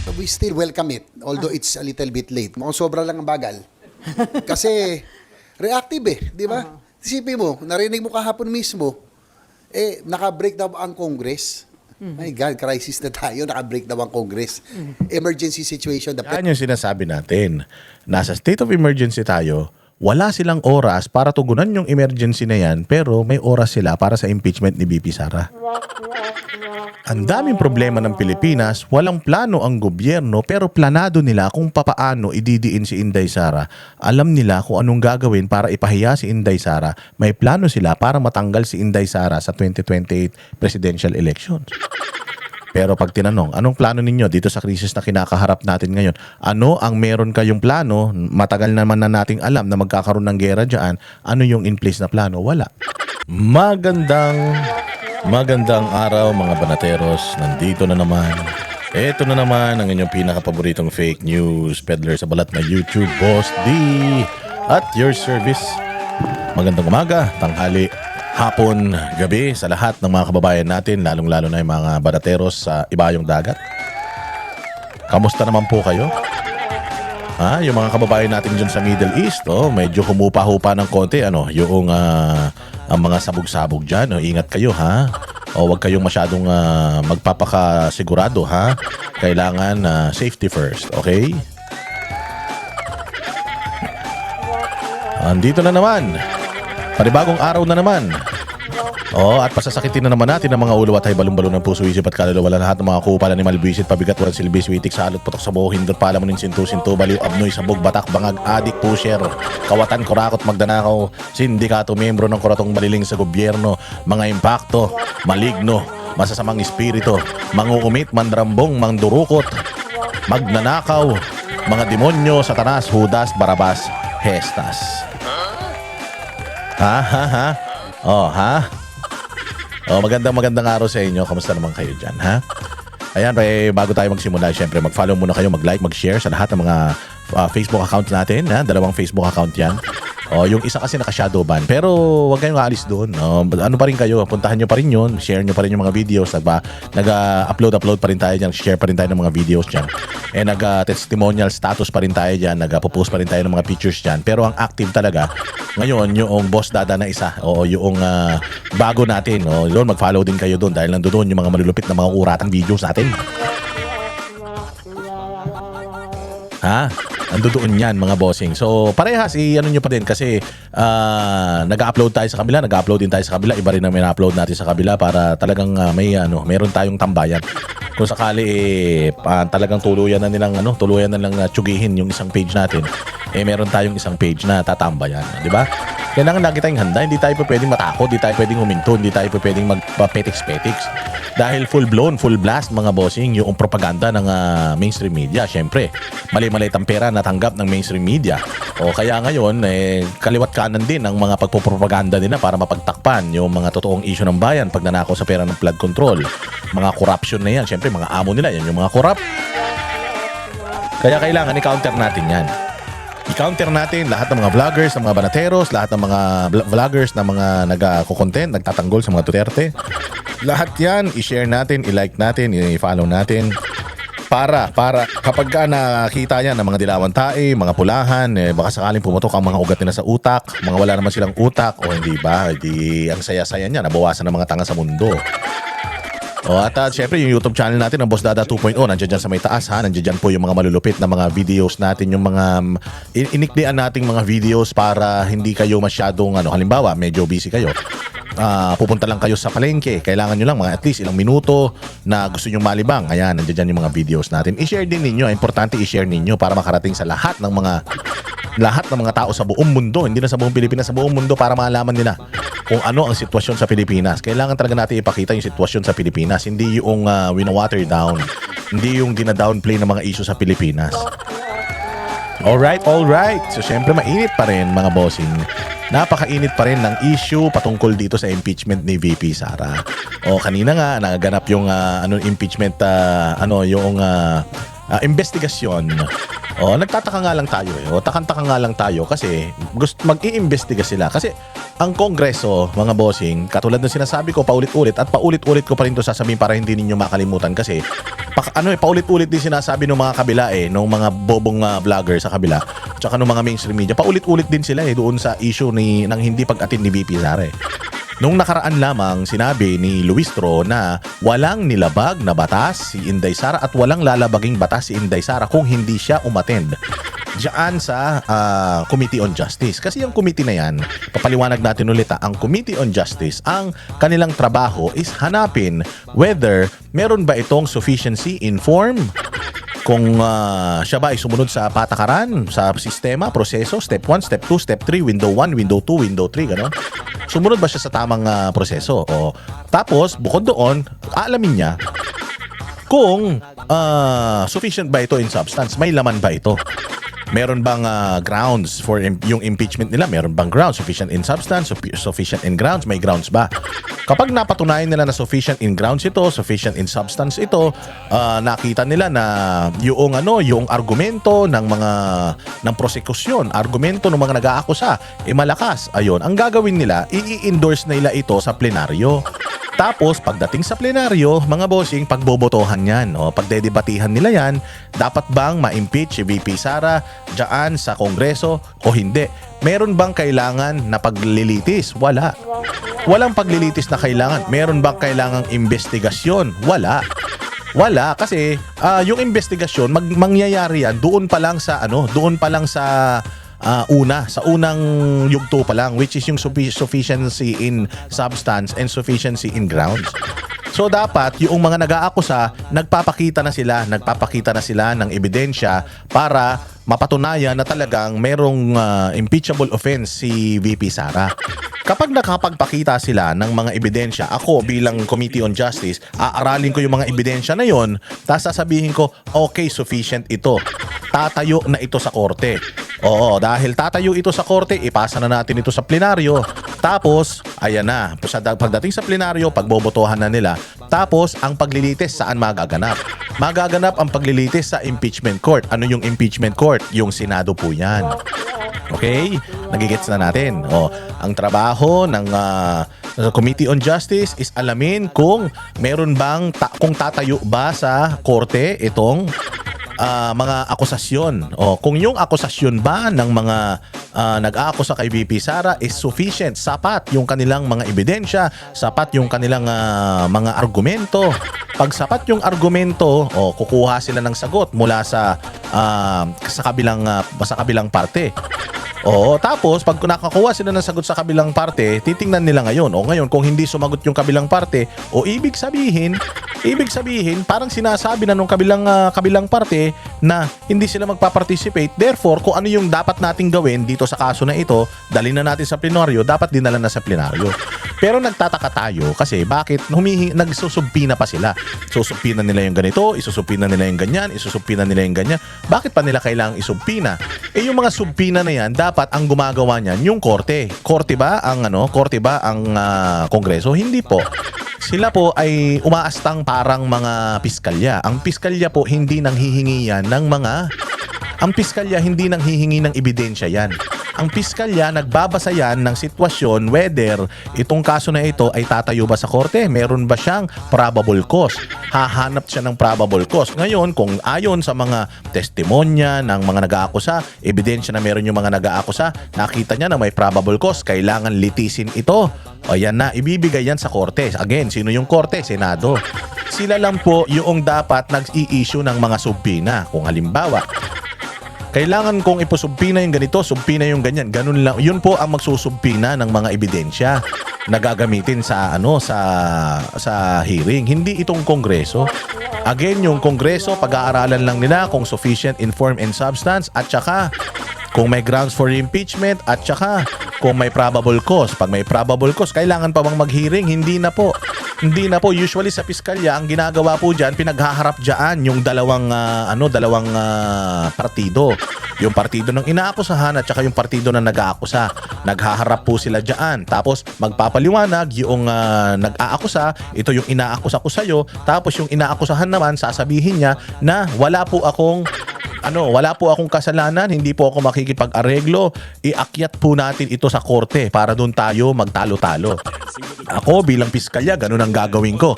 So we still welcome it, although it's a little bit late. Mukhang sobra lang ang bagal. Kasi reactive di ba? Isipin mo, narinig mo kahapon mismo, naka-break daw ang Congress. My God, crisis na tayo, naka-break daw ang Congress. Emergency situation. Yan yung sinasabi natin. Nasa state of emergency tayo, wala silang oras para tugunan yung emergency na yan, pero may oras sila para sa impeachment ni VP Sara. Ang daming problema ng Pilipinas, walang plano ang gobyerno, pero planado nila kung papaano ididiin si Inday Sara. Alam nila kung anong gagawin para ipahiya si Inday Sara. May plano sila para matanggal si Inday Sara sa 2028 presidential elections. Pero pag tinanong, anong plano ninyo dito sa krisis na kinakaharap natin ngayon? Ano ang meron kayong plano? Matagal naman na nating alam na magkakaroon ng gera dyan. Ano yung in place na plano? Wala. Magandang araw mga banateros. Nandito na naman. Ito na naman ang inyong pinakapaboritong fake news peddler sa balat na YouTube, Boss D. At your service. Magandang umaga, tanghali, hapon, gabi sa lahat ng mga kababayan natin, lalong-lalo na yung mga banateros sa ibayong dagat. Kamusta naman po kayo? Yung mga kababayan natin dyan sa Middle East, medyo humupa-hupa ng konti, yung ang mga sabog-sabog dyan, ingat kayo huwag kayong masyadong magpapakasigurado Kailangan safety first, okay? Andito na naman. Panibagong araw na naman. At pasasakitin na naman natin ang mga ulo at hay balong-balong ng puso, isip at kaluluwa, lahat ng mga kupalan ni Malbisit, pabigat, walang silbi, switik, salot, putok sa buho, hindot, palamunin, sintu-sinto, baliw, abnoy, sabog, batak, bangag, adik, pusher, kawatan, kurakot, magdanakaw, sindikato, membro ng kuratong maliling sa gobyerno, mga impakto, maligno, masasamang espiritu, manguumit, mandrambong, mandurukot, magnanakaw, mga demonyo, satanas, hudas, barabas, hestas. Magandang araw sa inyo. Kamusta naman kayo dyan, Ayan, bago tayo magsimula, syempre mag-follow muna kayo, mag-like, mag-share sa lahat ng mga Facebook account natin, Dalawang Facebook account yan. Yung isa kasi naka-shadow ban, pero huwag kayong aalis doon. Ano pa rin kayo, puntahan nyo pa rin yun, share nyo pa rin yung mga videos, nag-upload pa rin tayo dyan, share pa rin tayo ng mga videos dyan. Nag-testimonial status pa rin tayo dyan, nag-post pa rin tayo ng mga pictures dyan. Pero ang active talaga, ngayon, yung Boss Dada na isa, yung bago natin, doon mag-follow din kayo doon dahil nandoon yung mga malulupit na mga uratang videos natin. Ando doon yan mga bossing. So parehas ano nyo pa din kasi nag-upload tayo sa kabila, nag-upload din tayo sa kabila, iba rin ang upload natin sa kabila para talagang meron tayong tambayan. Kung sakali talagang tuluyan na nilang tsugihin yung isang page natin, meron tayong isang page na tatambayan, di ba? Kailangan lagi tayong handa, hindi tayo pwedeng matakot, hindi tayo pwedeng huminto, hindi tayo pwedeng magpapetiks-petiks. Dahil full-blown, full blast mga bossing yung propaganda ng mainstream media. Syempre, mali-mali ang pera natanggap ng mainstream media. Kaya ngayon, kaliwat kanan din ang mga pagpupropaganda nila para mapagtakpan yung mga totoong issue ng bayan, pagnanakaw sa pera ng flood control. Mga corruption na yan. Syempre, mga amo nila, yan yung mga corrupt. Kaya kailangan i-counter natin yan. I-counter natin lahat ng mga vloggers, ng mga banateros, lahat ng mga vloggers na mga nag-content, nagtatanggol sa mga Duterte. Lahat yan, i-share natin, i-like natin, i-follow natin. Para kapag nakita yan ng mga dilawan tae, mga pulahan, baka sakaling pumutok ang mga ugat nila sa utak, mga wala naman silang utak, hindi ba? Ang saya-saya niya, nabawasan ng mga tanga sa mundo. At syempre yung YouTube channel natin ang Boss Dada 2.0 nandiyan dyan sa may taas nandiyan dyan po yung mga malulupit na mga videos natin, yung mga iniklian nating mga videos para hindi kayo masyadong halimbawa medyo busy kayo, pupunta lang kayo sa palengke, kailangan nyo lang mga at least ilang minuto na gusto nyo malibang, ayan nandiyan dyan yung mga videos natin, i-share din ninyo, importante i-share ninyo para makarating sa lahat ng mga tao sa buong mundo, hindi na sa buong Pilipinas, sa buong mundo, para malaman nila kung ano ang sitwasyon sa Pilipinas. Kailangan talaga natin ipakita yung sitwasyon sa Pilipinas, hindi yung wina-water down, hindi yung dina-downplay ng mga issue sa Pilipinas. Alright. So syempre mainit pa rin mga bossing. Napakainit pa rin ng issue patungkol dito sa impeachment ni VP Sara. Kanina nga naganap yung impeachment investigasyon. Nagtataka nga lang tayo Takang-taka nga lang tayo kasi gusto mag-iimbestiga sila kasi ang Kongreso, mga bossing, katulad ng sinasabi ko paulit-ulit at paulit-ulit ko pa rin 'to sasabihin para hindi ninyo makalimutan kasi paulit-ulit din sinasabi ng mga kabila ng mga bobong vlogger sa kabila, tsaka ng mga mainstream media. Paulit-ulit din sila doon sa issue ng hindi pag-attend ni VP Sara. Nung nakaraan lamang sinabi ni Luis Tro na walang nilabag na batas si Inday Sara at walang lalabaging batas si Inday Sara kung hindi siya umattend diyan sa Committee on Justice. Kasi yung committee na yan, papaliwanag natin ulit ang Committee on Justice, ang kanilang trabaho is hanapin whether meron ba itong sufficiency in form, kung siya ba ay sumunod sa patakaran, sa sistema, proseso, step 1, step 2, step 3, window 1, window 2, window 3, gano'n. Sumunod ba siya sa tamang proseso? Tapos, bukod doon, aalamin niya kung sufficient ba ito in substance, may laman ba ito. Meron bang grounds for yung impeachment nila? Meron bang grounds? Sufficient in substance? Sufficient in grounds? May grounds ba? Kapag napatunayan nila na sufficient in grounds ito, sufficient in substance ito, nakita nila na yung argumento ng prosekusyon, argumento ng mga nag-aakusa, malakas. Ayun, ang gagawin nila, i-endorse nila ito sa plenaryo. Tapos, pagdating sa plenaryo, mga bossing, pagbobotohan yan. Pagdedebatihan nila yan, dapat bang ma-impeach si VP Sara dyan sa Kongreso o hindi? Meron bang kailangan na paglilitis? Wala. Walang paglilitis na kailangan. Meron bang kailangang investigasyon? Wala. Wala kasi yung investigasyon mangyayari yan doon pa lang sa sa unang yugto pa lang, which is yung sufficiency in substance and sufficiency in grounds. So dapat yung mga nag-aakusa nagpapakita na sila ng ebidensya para mapatunayan na talagang merong impeachable offense si VP Sara. Kapag nakapagpakita sila ng mga ebidensya, ako bilang Committee on Justice, aaralin ko yung mga ebidensya na yon, tapos sasabihin ko, okay, sufficient ito. Tatayo na ito sa korte. Oo, dahil tatayo ito sa korte, ipasa na natin ito sa plenaryo. Tapos, ayan na, pagdating sa plenaryo, pagbobotohan na nila. Tapos, ang paglilitis saan magaganap? Magaganap ang paglilitis sa impeachment court. Ano yung impeachment court? Yung Senado po yan. Okay? Nagigets na natin. Ang trabaho ng Committee on Justice is alamin kung meron bang kung tatayo ba sa korte itong mga akusasyon. Kung yung akusasyon ba ng mga nag-aakusa kay VP Sara is sufficient, sapat yung kanilang mga ebidensya, sapat yung kanilang mga argumento. Pag sapat yung argumento, kukuha sila ng sagot mula sa kabilang parte. Tapos pag nakakuha sila ng sagot sa kabilang parte, titingnan nila ngayon. Ngayon kung hindi sumagot yung kabilang parte, ibig sabihin parang sinasabi na nung kabilang parte na hindi sila magpa-participate. Therefore, kung ano yung dapat nating gawin dito sa kaso na ito, dalhin na natin sa plenaryo, dapat dinala na sa plenaryo. Pero nagtataka tayo kasi bakit nagsusubpina pa sila. Susubpina nila yung ganito, isusubpina nila yung ganyan, isusubpina nila yung ganyan. Bakit pa nila kailangang isubpina? Yung mga subpina na yan, dapat ang gumagawa niyan yung korte. Korte ba ang Kongreso? Hindi po. Sila po ay umaastang parang mga piskalya. Ang piskalya po hindi nanghihingi yan ng ebidensya yan. Ang piskalya nagbabasa yan ng sitwasyon whether itong kaso na ito ay tatayo ba sa korte, meron ba siyang probable cause. Hahanap siya ng probable cause. Ngayon, kung ayon sa mga testimonya ng mga nag-aakusa, ebidensya na meron yung mga nag-aakusa, nakita niya na may probable cause, kailangan litisin ito. Yan na, ibibigay yan sa korte. Again, sino yung korte? Senado. Sila lang po yung dapat nag-i-issue ng mga subpina. Kung halimbawa, kailangan kong iposubpina yung ganito, subpina yung ganyan. Ganun lang. Yun po ang magsusubpina ng mga ebidensya na gagamitin sa hearing. Hindi itong Kongreso. Again, yung Kongreso, pag-aaralan lang nila kung sufficient in form and substance at saka kung may grounds for impeachment at saka kung may probable cause. Pag may probable cause, kailangan pa bang mag-hearing? Hindi na po. Usually sa piskalya, ang ginagawa po dyan, pinaghaharap dyan yung dalawang partido. Yung partido ng inaakusahan at saka yung partido na nag-aakusa. Naghaharap po sila dyan. Tapos magpapaliwanag yung nag-aakusa, ito yung inaakusa ko sa'yo. Tapos yung inaakusahan naman, sasabihin niya na wala po akong Wala po akong kasalanan, hindi po ako makikipag-areglo. Iakyat po natin ito sa korte para doon tayo magtalo-talo. Ako bilang piskalya, ganun ang gagawin ko.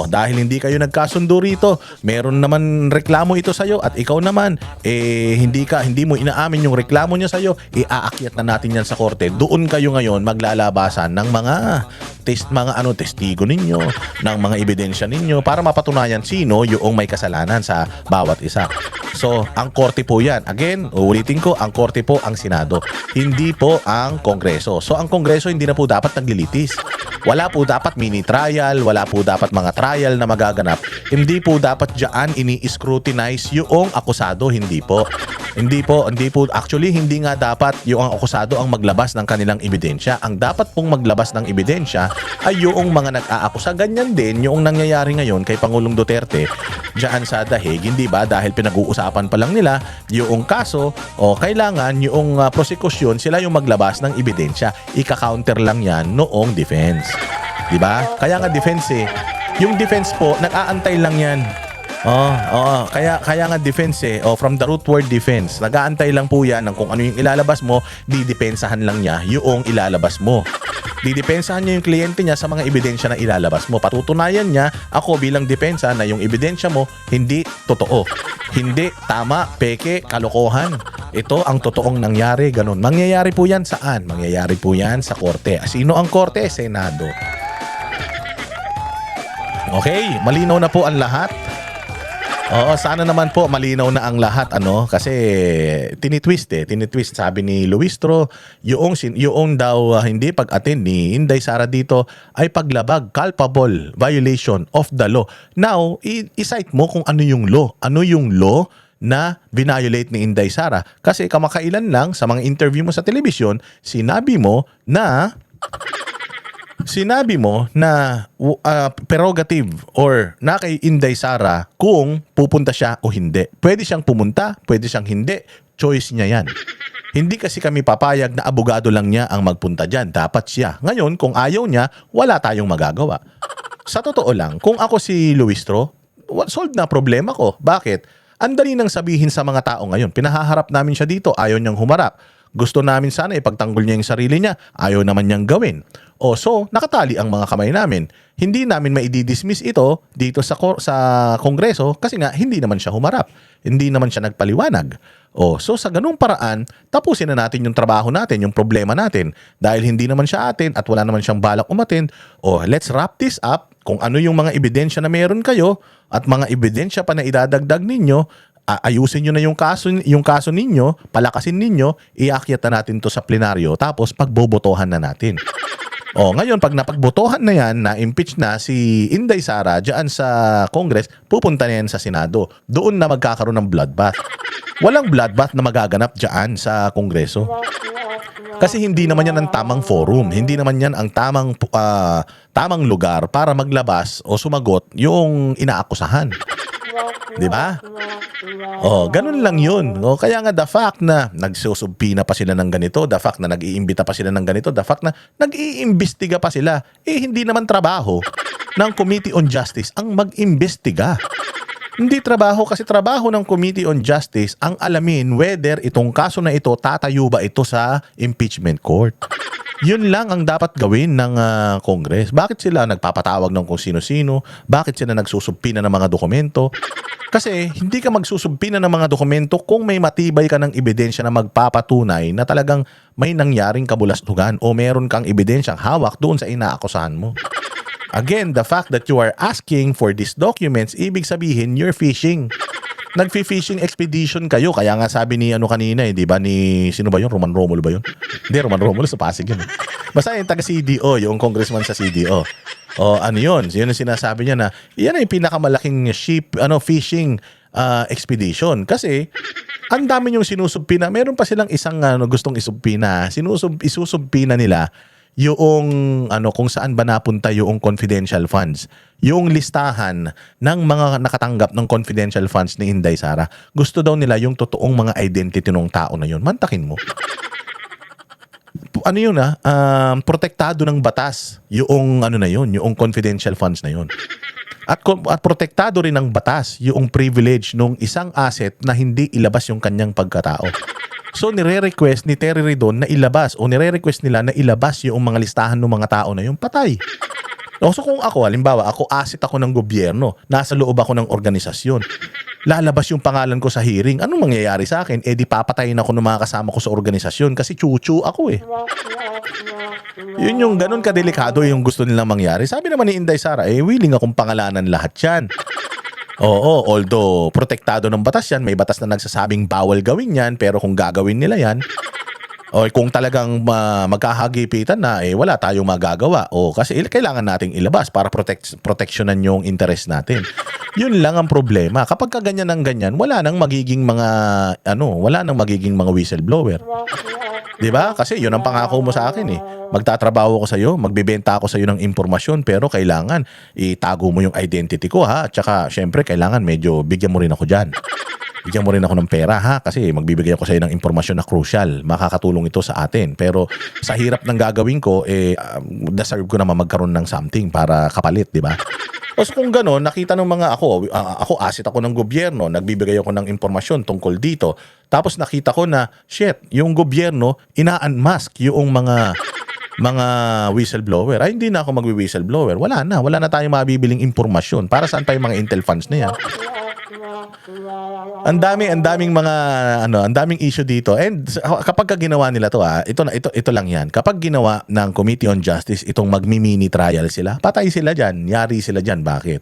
Dahil hindi kayo nagkasundo rito, meron naman reklamo ito sa'yo at ikaw naman, hindi mo inaamin yung reklamo niya sa'yo, aakyat na natin yan sa korte. Doon kayo ngayon maglalabasan ng mga testigo ninyo, ng mga ebidensya ninyo para mapatunayan sino yung may kasalanan sa bawat isa. So, ang korte po yan. Again, uulitin ko, ang korte po ang Senado. Hindi po ang Kongreso. So, ang Kongreso hindi na po dapat naglilitis. Wala po dapat mini trial, wala po dapat mga trial na magaganap. Hindi po dapat diyan ini-scrutinize yung akusado, hindi po. Hindi po. Actually, hindi nga dapat yung akusado ang maglabas ng kanilang ebidensya. Ang dapat pong maglabas ng ebidensya ay yung mga nag-aakusa. Ganyan din yung nangyayari ngayon kay Pangulong Duterte diyan sa Dahig, hindi ba? Dahil pinag-uusapan pa lang nila yung kaso kailangan yung prosekusyon sila yung maglabas ng ebidensya. Ika-counter lang yan noong defense. Di ba? Kaya nga defense Yung defense po, nag-aantay lang yan. Kaya nga defense from the root word defense. Nag-aantay lang po yan ng kung ano yung ilalabas mo, didepensahan lang niya yung ilalabas mo. Didepensahan niya yung kliyente niya sa mga ebidensya na ilalabas mo. Patutunayan niya, ako bilang depensa, na yung ebidensya mo hindi totoo. Hindi tama, peke, kalokohan. Ito ang totoong nangyari, ganun. Mangyayari po yan saan? Mangyayari po yan sa korte. Sino ang korte? Senado. Okay, malinaw na po ang lahat. Sana naman po malinaw na ang lahat kasi tinitwist sabi ni Luistro yung daw hindi pag-attend ni Inday Sara dito ay paglabag, culpable violation of the law. Now, i-cite mo kung ano yung law na violate ni Inday Sara kasi kamakailan lang sa mga interview mo sa telebisyon sinabi mo na prerogative or na kay Inday Sara kung pupunta siya o hindi. Pwede siyang pumunta, pwede siyang hindi. Choice niya yan. Hindi kasi kami papayag na abogado lang niya ang magpunta dyan. Dapat siya. Ngayon, kung ayaw niya, wala tayong magagawa. Sa totoo lang, kung ako si Luistro, solved na problema ko. Bakit? Ang dali nang sabihin sa mga tao ngayon. Pinahaharap namin siya dito, ayaw niyang humarap. Gusto namin sana ipagtanggol niya yung sarili niya, ayaw naman niyang gawin. So, nakatali ang mga kamay namin. Hindi namin maidi-dismiss ito dito sa Kongreso kasi nga hindi naman siya humarap. Hindi naman siya nagpaliwanag. So sa ganung paraan, tapusin na natin yung trabaho natin, yung problema natin. Dahil hindi naman siya atin at wala naman siyang balak umattend. Let's wrap this up. Kung ano yung mga ebidensya na meron kayo at mga ebidensya pa na idadagdag ninyo, ayusin nyo na yung kaso ninyo, palakasin ninyo, iakyat na natin to sa plenaryo, tapos pagbobotohan na natin. Ngayon, pag napagbotohan na yan, na-impeach na si Inday Sara dyan sa Congress, pupunta na yan sa Senado. Doon na magkakaroon ng bloodbath. Walang bloodbath na magaganap dyan sa Kongreso. Kasi hindi naman yan ang tamang forum. Hindi naman yan ang tamang lugar para maglabas o sumagot yung inaakusahan. Di ba? Ganun lang yun. Kaya nga the fact na nagsusubpina pa sila ng ganito, the fact na nag-iimbita pa sila ng ganito, the fact na nag-iimbestiga pa sila, hindi naman trabaho ng Committee on Justice ang mag-imbestiga. Hindi trabaho kasi trabaho ng Committee on Justice ang alamin whether itong kaso na ito tatayo ba ito sa impeachment court. Yun lang ang dapat gawin ng Congress. Bakit sila nagpapatawag ng kung sino-sino? Bakit sila nagsusubpina ng mga dokumento? Kasi hindi ka magsusubpina ng mga dokumento kung may matibay ka ng ebidensya na magpapatunay na talagang may nangyaring kabulastugan o meron kang ebidensyang hawak doon sa inaakusahan mo. Again, the fact that you are asking for these documents, ibig sabihin you're fishing. Nagfi-fishing expedition kayo. Kaya nga sabi ni kanina, di ba, ni sino ba yun? Roman Romulo ba yun? Hindi, Roman Romulo sa Pasig yun. Basta yung taga-CDO, yung congressman sa CDO. Ano yun? Yun ang sinasabi niya na, yan ay pinakamalaking fishing expedition. Kasi, ang dami yung sinusubpina. Meron pa silang isang gustong isubpina. Isusubpina nila yung kung saan ba napunta yung confidential funds. Yung listahan ng mga nakatanggap ng confidential funds ni Inday Sara. Gusto daw nila yung totoong mga identity ng tao na yun. Mantakin mo. Protektado ng batas yung na yun, yung confidential funds na yun. At protektado rin ng batas yung privilege nung isang asset na hindi ilabas yung kanyang pagkatao. So nire-request ni Terry Ridon na ilabas o nire-request nila na ilabas yung mga listahan ng mga tao na yung patay. So kung ako, halimbawa, ako asset ako ng gobyerno, nasa loob ako ng organisasyon, lalabas yung pangalan ko sa hearing, anong mangyayari sa akin? Eh di papatayin ako ng mga kasama ko sa organisasyon kasi chuchu ako eh. Yun yung ganun kadelikado yung gusto nilang mangyari. Sabi naman ni Inday Sara, willing akong pangalanan lahat yan. Oo, although protektado ng batas yan, may batas na nagsasabing bawal gawin yan, pero kung gagawin nila yan, o kung talagang magkakagipitan na, wala tayong magagawa. O kasi kailangan nating ilabas para proteksyonan yung interest natin. Yun lang ang problema. Kapag kaganyan ng ganyan, wala nang magiging mga whistleblower. 'Di ba? Kasi yun ang pangako mo sa akin eh. Magtatrabaho ako sa iyo, magbebenta ako sa iyo ng impormasyon, pero kailangan itago mo yung identity ko ha. At saka syempre kailangan medyo bigyan mo rin ako diyan. Bigyan mo rin ako ng pera ha kasi magbibigay ako sa iyo ng impormasyon na crucial. Makakatulong ito sa atin. Pero sa hirap ng gagawin ko, deserve ko naman magkaroon ng something para kapalit, 'di ba? Tapos kung gano'n, nakita ng mga ako asset ako ng gobyerno, nagbibigay ako ng impormasyon tungkol dito. Tapos nakita ko na, shit, yung gobyerno, ina-unmask yung mga whistleblower. Ay, hindi na ako magwi-whistleblower. Wala na tayong mabibiling impormasyon. Para saan pa yung mga intel funds na yan? Ang daming issue dito. And kapag ginawa nila to, ito lang yan. Kapag ginawa ng Committee on Justice itong magmi-mini trial sila, patay sila diyan, yari sila diyan. Bakit?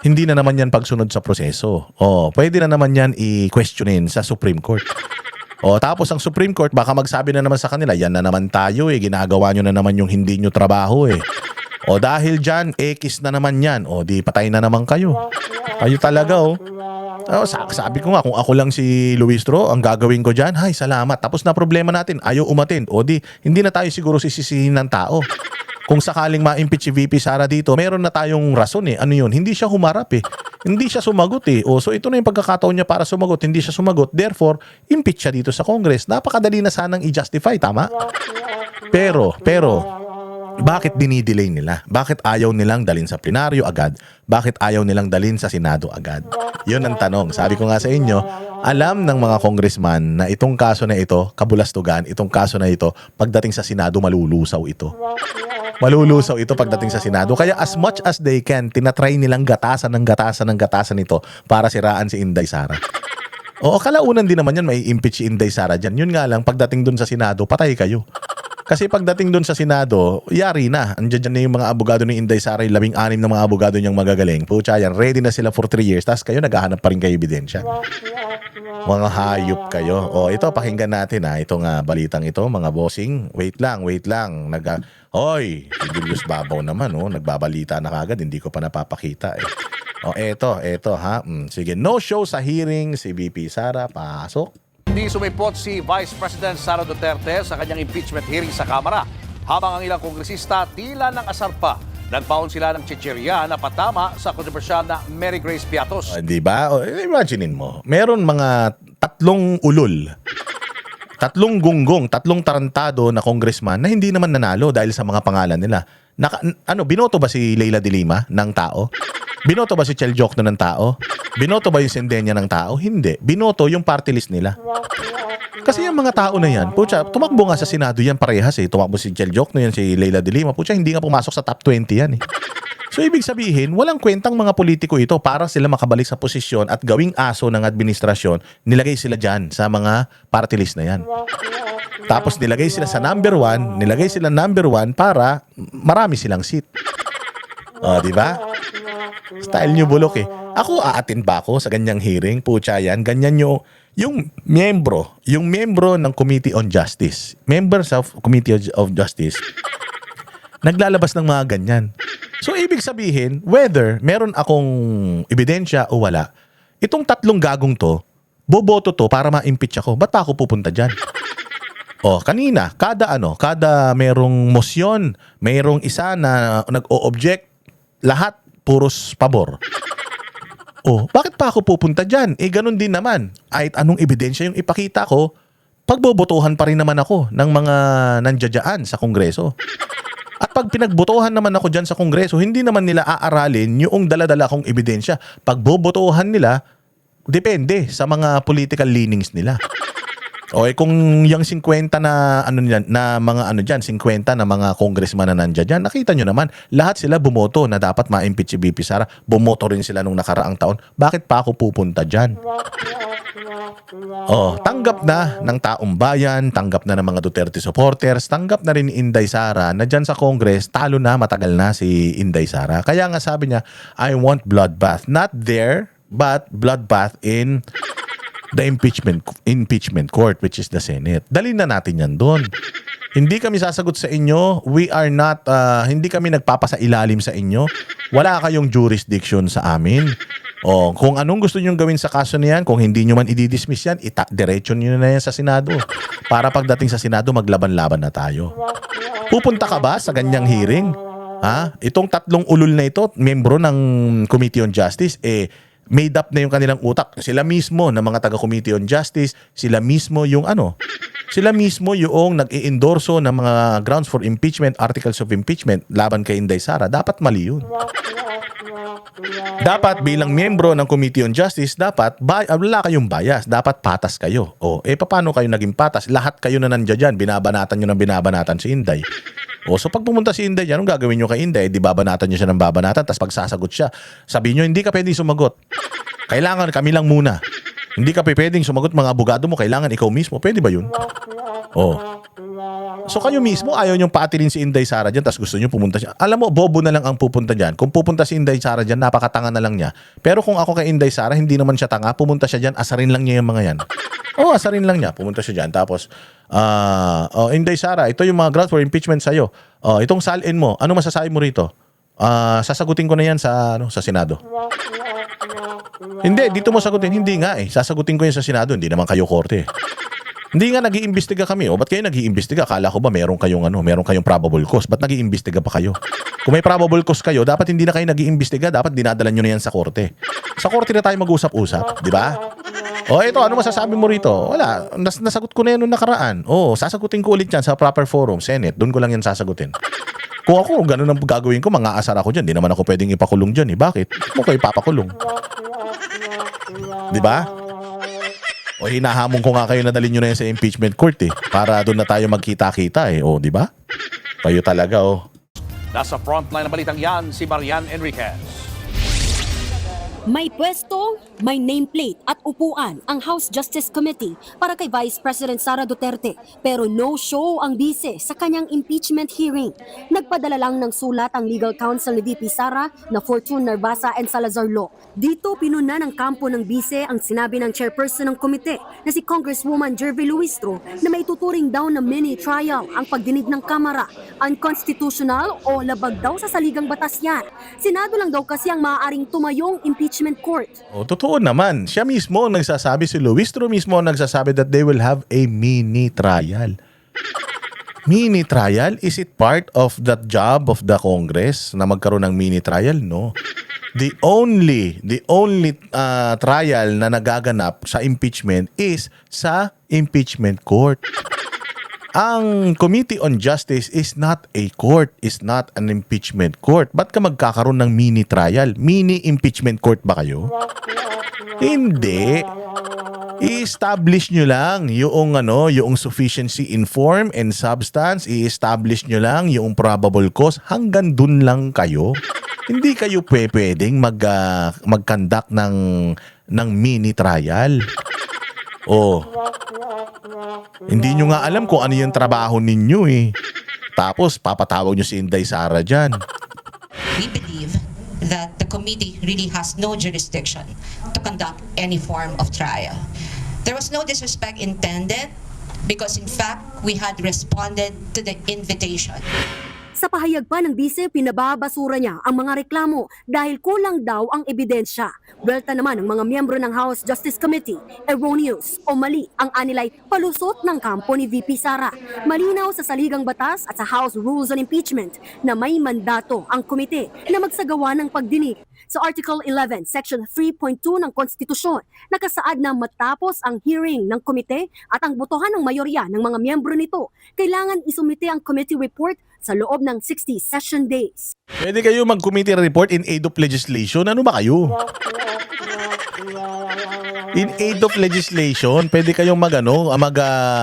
Hindi na naman yan pagsunod sa proseso. Pwede na naman yan i-questionin sa Supreme Court. Tapos ang Supreme Court baka magsabi na naman sa kanila, yan na naman tayo ginagawa nyo na naman yung hindi nyo trabaho dahil dyan, X na naman yan. Di patay na naman kayo. Kayo talaga sabi ko nga, kung ako lang si Luis Tro, ang gagawin ko dyan, hay, salamat. Tapos na problema natin, ayaw umatin. Hindi na tayo siguro sisisihin ng tao. Kung sakaling ma-impeach si VP Sara dito, meron na tayong rason Ano yun? Hindi siya humarap Hindi siya sumagot So ito na yung pagkakataon niya para sumagot. Hindi siya sumagot. Therefore, impeach siya dito sa Congress. Napakadali na sanang i-justify, tama? Pero, bakit dinidelay nila? Bakit ayaw nilang dalhin sa plenaryo agad? Bakit ayaw nilang dalhin sa Senado agad? Yun ang tanong. Sabi ko nga sa inyo, alam ng mga congressman na itong kaso na ito, kabulastugan, itong kaso na ito, pagdating sa Senado, malulusaw ito. Malulusaw ito pagdating sa Senado. Kaya as much as they can, tinatry nilang gatasan ito para siraan si Inday Sara. Kalaunan din naman yan, may impeach si Inday Sara dyan. Yun nga lang, pagdating dun sa Senado, patay kayo. Kasi pagdating doon sa Senado, yari na. Andiyan na yung mga abogado ni Inday Sara, 16 na mga abogado niyang magagaling. Pucha yan, ready na sila for 3 years. Tapos kayo, naghahanap pa rin kayo ebidensya. Mga hayop kayo. Ito, pakinggan natin itong balitang ito, mga bossing. Wait lang. Hoy, si Julius Babaw naman, nagbabalita na kagad, hindi ko pa napapakita eto ha. Sige, no show sa hearing si VP Sara, pasok. Hindi sumipot si Vice President Sara Duterte sa kanyang impeachment hearing sa Kamara. Habang ang ilang kongresista tila ng asar pa, nagpaon sila ng chichirya na patama sa kontrobersyal na Mary Grace Piatos. Di ba? Imaginein mo, meron mga 3 ulol, 3 gunggong, 3 tarantado na congressman na hindi naman nanalo dahil sa mga pangalan nila. Binoto ba si Leila de Lima ng tao? Binoto ba si Chel Jokno ng tao? Binoto ba yung Sendenya ng tao? Hindi. Binoto yung party list nila. Kasi yung mga tao na yan, pucha, tumakbo nga sa Senado yan parehas Tumakbo si Chel Jokno yan, si Leila de Lima. Pucha, hindi nga pumasok sa top 20 yan So ibig sabihin, walang kwentang mga politiko ito para sila makabalik sa posisyon at gawing aso ng administrasyon, nilagay sila dyan sa mga party list na yan. Tapos nilagay sila sa number 1 para marami silang seat. Di ba? Style nyo bulok Ako, aatin ba ako sa ganyang hearing? Pucha yan, ganyan yung miyembro ng Committee on Justice, members of Committee of Justice, naglalabas ng mga ganyan. So, ibig sabihin, whether meron akong ebidensya o wala, itong 3 gagong to, boboto to para ma-impeach ako. Ba't pa ako pupunta dyan? Kanina, kada merong motion, merong isa na nag-o-object, lahat puros pabor. Bakit pa ako pupunta dyan? Ganun din naman. Kahit anong ebidensya yung ipakita ko, pagbobotohan pa rin naman ako ng mga nandiyadyaan sa Kongreso. At pag pinagbotohan naman ako dyan sa Kongreso, hindi naman nila aaralin yung dala-dala kong ebidensya. Pag bobotohan nila, depende sa mga political leanings nila. O kung yung 50 na ano niyan, na mga ano diyan, 50 na mga congressman na nandiyan diyan, nakita nyo naman, lahat sila bumoto na dapat ma-impeach si VP Sara. Bumoto rin sila nung nakaraang taon. Bakit pa ako pupunta diyan? Oh, tanggap na ng taong bayan, tanggap na ng mga Duterte supporters, tanggap na rin ni Inday Sara na dyan sa Congress, talo na, matagal na si Inday Sara. Kaya nga sabi niya, I want bloodbath. Not there, but bloodbath in the impeachment court, which is the Senate. Dalhin na natin yan doon. Hindi kami sasagot sa inyo. We are not, hindi kami nagpapasailalim sa inyo. Wala kayong jurisdiction sa amin. O, kung anong gusto nyo gawin sa kaso niyan, kung hindi nyo man i-dismiss yan, diretso nyo na yan sa Senado. Para pagdating sa Senado, maglaban-laban na tayo. Pupunta ka ba sa ganyang hearing? Ha? Itong tatlong ulul na ito, membro ng Committee on Justice, made up na yung kanilang utak. Sila mismo na mga taga-Committee on Justice, sila mismo yung sila mismo yung nag-i-endorso ng mga grounds for impeachment, articles of impeachment laban kay Inday Sara. Dapat mali yun. Dapat bilang miyembro ng Committee on Justice, dapat wala kayong bias. Dapat patas kayo. O, paano kayo naging patas? Lahat kayo na nandiyan dyan, binabanatan nyo ng binabanatan si Inday. O, so pag pumunta si Inday, anong gagawin nyo kay Inday? Di babanatan nyo siya ng babanatan, tapos pag sasagot siya, sabihin nyo, hindi ka pwedeng sumagot. Kailangan kami lang muna. Hindi ka pwedeng sumagot, mga abogado mo, kailangan ikaw mismo. Pwede ba yun? O. So kayo mismo, ayaw nyong paatirin si Inday Sara dyan, tapos gusto nyo pumunta siya. Alam mo, bobo na lang ang pupunta dyan. Kung pupunta si Inday Sara dyan, napakatanga na lang niya. Pero kung ako kay Inday Sara, hindi naman siya tanga, pumunta siya dyan, asarin lang niya yung mga yan. Asarin lang niya. Pumunta siya dyan. Tapos, Inday Sara, ito yung mga grounds for impeachment sa'yo. Itong salin mo, ano masasabi mo rito? Sasagutin ko na yan sa Senado. Hindi, dito mo sagutin. Hindi nga sasagutin ko yan sa Senado. Hindi naman kayo korte. Hindi nga nag-iimbestiga kami. Ba't kayo nag-iimbestiga? Akala ko ba meron kayong probable cause? Ba't nag-iimbestiga pa kayo? Kung may probable cause kayo, dapat hindi na kayo nag-iimbestiga. Dapat dinadala nyo na yan sa korte. Sa korte na tayo mag-usap-usap. Di ba? Ito, ano masasabi mo rito? Wala. Nasagot ko na yan noong nakaraan. Sasagutin ko ulit yan sa proper forum, Senate. Doon ko lang yan sasagutin. Kung ako, ganun ang gagawin ko, mga asar ako dyan. Di naman ako pwedeng ipakulong dyan. Bakit? Mo kayo ipapakulong. Di ba? Hinahamon ko nga kayo na dalhin nyo na yan sa impeachment court para doon na tayo magkita-kita di ba? Kayo talaga Nasa frontline ng balitang yan, si Marian Enriquez. May pwesto, may nameplate at upuan ang House Justice Committee para kay Vice President Sara Duterte, pero no show ang bise sa kanyang impeachment hearing. Nagpadala lang ng sulat ang legal counsel ni VP Sara na Fortune Narvasa and Salazar Law. Dito pinuna ng kampo ng bise ang sinabi ng chairperson ng komite na si Congresswoman Jervy Luistro na may tuturing daw na mini trial ang pagdinig ng Kamara. Unconstitutional o labag daw sa saligang batas yan. Senado lang daw kasi ang maaaring tumayong impeachment court. Totoo naman. Siya mismo ang nagsasabi, si Luistro mismo ang nagsasabi that they will have a mini trial. Mini trial? Is it part of the job of the Congress na magkaroon ng mini trial? No. The only trial na nagaganap sa impeachment is sa impeachment court. Ang Committee on Justice is not a court, is not an impeachment court. Ba't ka magkakaroon ng mini trial? Mini impeachment court ba kayo? Hindi. I-establish nyo lang yung sufficiency in form and substance. I-establish nyo lang yung probable cause. Hanggang dun lang kayo. Hindi kayo pwedeng mag-conduct ng mini trial. Hindi nyo nga alam kung ano yung trabaho ninyo Tapos papatawag nyo si Inday Sara dyan. We believe that the committee really has no jurisdiction to conduct any form of trial. There was no disrespect intended because in fact we had responded to the invitation. Sa pahayag pa ng bise, pinababasura niya ang mga reklamo dahil kulang daw ang ebidensya. Welta naman ng mga miyembro ng House Justice Committee, erroneous o mali ang anilay palusot ng kampo ni VP Sara. Malinaw sa saligang batas at sa House Rules on Impeachment na may mandato ang komite na magsagawa ng pagdinig. Sa Article 11, Section 3.2 ng Konstitusyon, nakasaad na matapos ang hearing ng komite at ang botohan ng mayorya ng mga miyembro nito, kailangan isumite ang committee report sa loob ng 60 session days. Pwede kayo mag-committee report in aid of legislation. Ano ba kayo? In aid of legislation, pwede kayong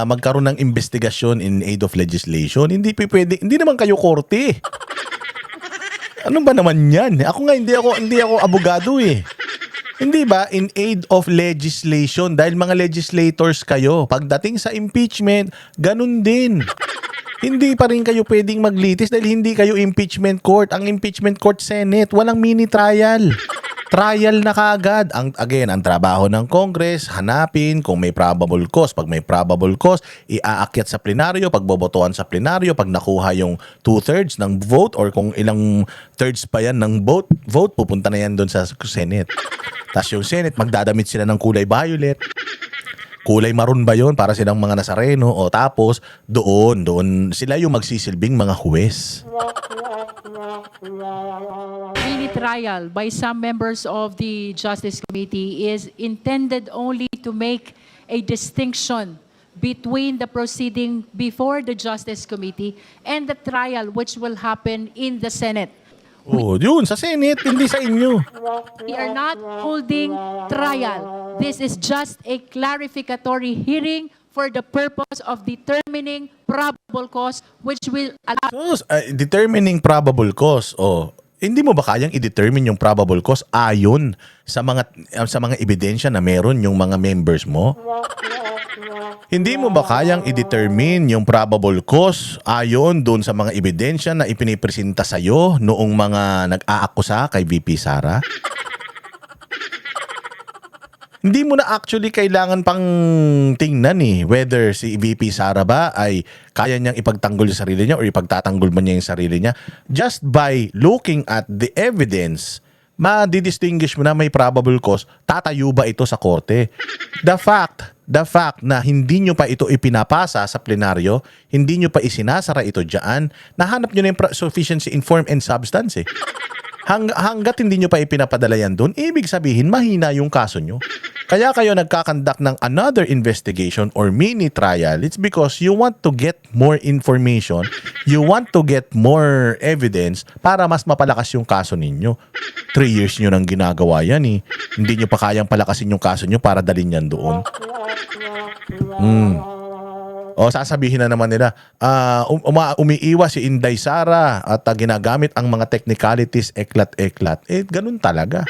magkaroon ng investigasyon in aid of legislation. Hindi pwede, hindi naman kayo korte. Ano ba naman 'yan? Ako nga hindi ako abogado eh. Hindi ba in aid of legislation dahil mga legislators kayo. Pagdating sa impeachment, ganun din. Hindi pa rin kayo pwedeng maglitis dahil hindi kayo impeachment court. Ang impeachment court Senate, walang mini trial. Trial na kaagad. Ang trabaho ng Congress, hanapin kung may probable cause. Pag may probable cause, iaakyat sa plenaryo, pagbobotohan sa plenaryo, pag nakuha yung 2/3 ng vote or kung ilang thirds pa yan ng vote, pupunta na yan doon sa Senate. Tapos yung Senate, magdadamit sila ng kulay violet. Kulay maroon ba yun para silang mga Nazareno? O tapos, doon sila yung magsisilbing mga huwes. Mini trial by some members of the Justice Committee is intended only to make a distinction between the proceeding before the Justice Committee and the trial which will happen in the Senate. Oh, yun, sa Senate, hindi sa inyo. We are not holding trial. This is just a clarificatory hearing for the purpose of determining probable cause which will allow So, determining probable cause. Hindi mo ba kayang i-determine yung probable cause ayon sa mga ebidensya na meron yung mga members mo? Hindi mo ba kayang i-determine yung probable cause ayon doon sa mga ebidensya na ipinipresenta sa'yo noong mga nag-aakusa kay VP Sara? Hindi mo na actually kailangan pang tingnan whether si VP Sara ba ay kaya niyang ipagtanggol yung sarili niya o ipagtatanggol ba niya yung sarili niya. Just by looking at the evidence, ma-distinguish mo na may probable cause, tatayo ba ito sa korte? The fact na hindi nyo pa ito ipinapasa sa plenaryo, hindi nyo pa isinasara ito dyan, nahanap nyo na yung sufficiency in form and substance Hanggat hindi nyo pa ipinapadala yan doon, ibig sabihin mahina yung kaso nyo. Kaya kayo nagkakandak ng another investigation or mini trial, it's because you want to get more information, you want to get more evidence para mas mapalakas yung kaso ninyo. 3 years nyo nang ginagawa yan Hindi nyo pa kayang palakasin yung kaso nyo para dalhin yan doon. O sasabihin na naman nila, umiiwas si Inday Sara at ginagamit ang mga technicalities eklat-eklat. Ganun talaga.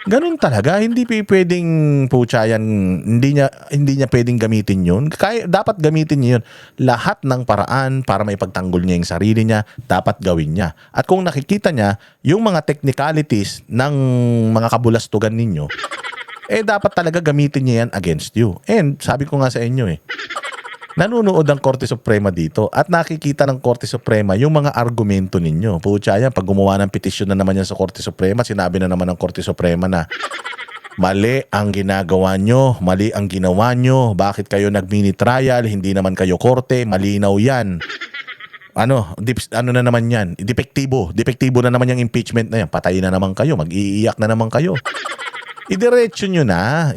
Ganun talaga. Hindi pwedeng yan. Hindi niya pwedeng gamitin yun. Dapat gamitin niya yun. Lahat ng paraan para maipagtanggol niya yung sarili niya, dapat gawin niya. At kung nakikita niya yung mga technicalities ng mga kabulastugan ninyo, dapat talaga gamitin niya yan against you. And sabi ko nga sa inyo nanonood ang Korte Suprema dito at nakikita ng Korte Suprema yung mga argumento ninyo. Pucha yan, pag gumawa ng petisyon na naman yan sa Korte Suprema, sinabi na naman ng Korte Suprema na mali ang ginagawa nyo, mali ang ginawa nyo, bakit kayo nag-mini trial, hindi naman kayo korte, malinaw yan. Ano na naman yan? Depektibo na naman yung impeachment na yan. Patayin na naman kayo, mag-iiyak na naman kayo. Idiretso nyo na.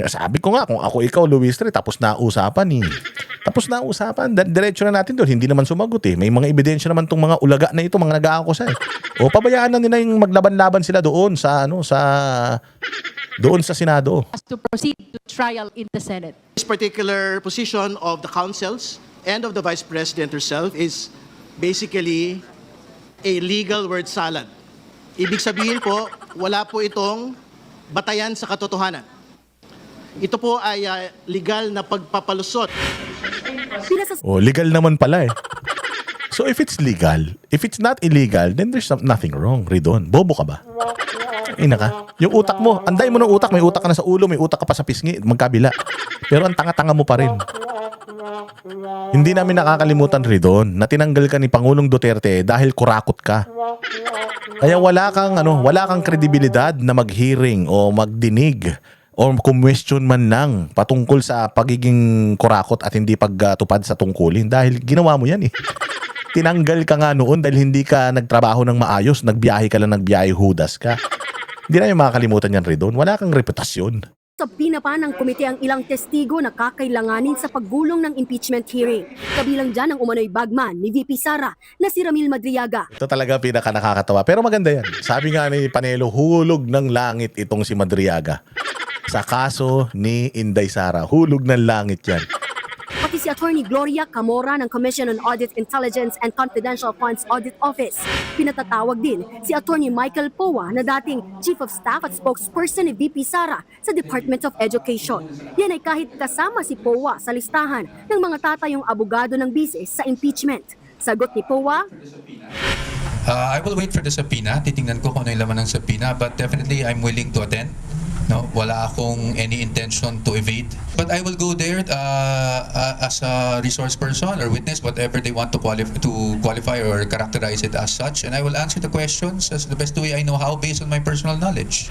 Sabi ko nga, kung ako ikaw, Luis Tre, tapos na usapan Tapos na usapan. Diretso na natin doon. Hindi naman sumagot May mga ebidensya naman tong mga ulaga na ito, mga nag-aakusa O pabayaan na nila yung maglaban-laban sila doon sa Senado. to proceed to trial in the Senate. This particular position of the councils and of the Vice President herself is basically a legal word salad. Ibig sabihin po, wala po itong batayan sa katotohanan. Ito po ay legal na pagpapalusot. Legal naman pala So if it's legal, if it's not illegal, then there's nothing wrong, Ridon. Bobo ka ba? Ina ka. Yung utak mo, anday mo ng utak, may utak ka na sa ulo, may utak ka pa sa pisngi, magkabila. Pero ang tanga-tanga mo pa rin. Hindi namin nakakalimutan, Ridon, na tinanggal ka ni Pangulong Duterte dahil kurakot ka. Kaya wala kang kredibilidad na mag-hearing o magdinig o kumwestiyon man lang patungkol sa pagiging kurakot at hindi pagtupad sa tungkulin dahil ginawa mo yan Tinanggal ka nga noon dahil hindi ka nagtrabaho ng maayos, nagbiyahe ka lang, nagbiyahe hudas ka. Hindi na yung makakalimutan yan, Redon. Wala kang reputasyon. Sabina pa ng komite ang ilang testigo na kakailanganin sa paggulong ng impeachment hearing. Kabilang dyan ang umano'y bagman ni VP Sara na si Ramil Madriaga. Ito talaga pinaka nakakatawa. Pero maganda yan. Sabi nga ni Panelo, hulog ng langit itong si Madriaga. Sa kaso ni Inday Sara, hulog ng langit yan. Pati si Attorney Gloria Camora ng Commission on Audit Intelligence and Confidential Funds Audit Office. Pinatatawag din si Attorney Michael Poa na dating Chief of Staff at Spokesperson ni VP Sara sa Department of Education. Yan ay kahit kasama si Poa sa listahan ng mga tatayong abogado ng bise sa impeachment. Sagot ni Poa, I will wait for the subpoena. Titingnan ko kung ano yung laman ng subpoena, but definitely I'm willing to attend. No, wala akong any intention to evade. But I will go there as a resource person or witness, whatever they want to qualify or characterize it as such, and I will answer the questions as the best way I know how based on my personal knowledge.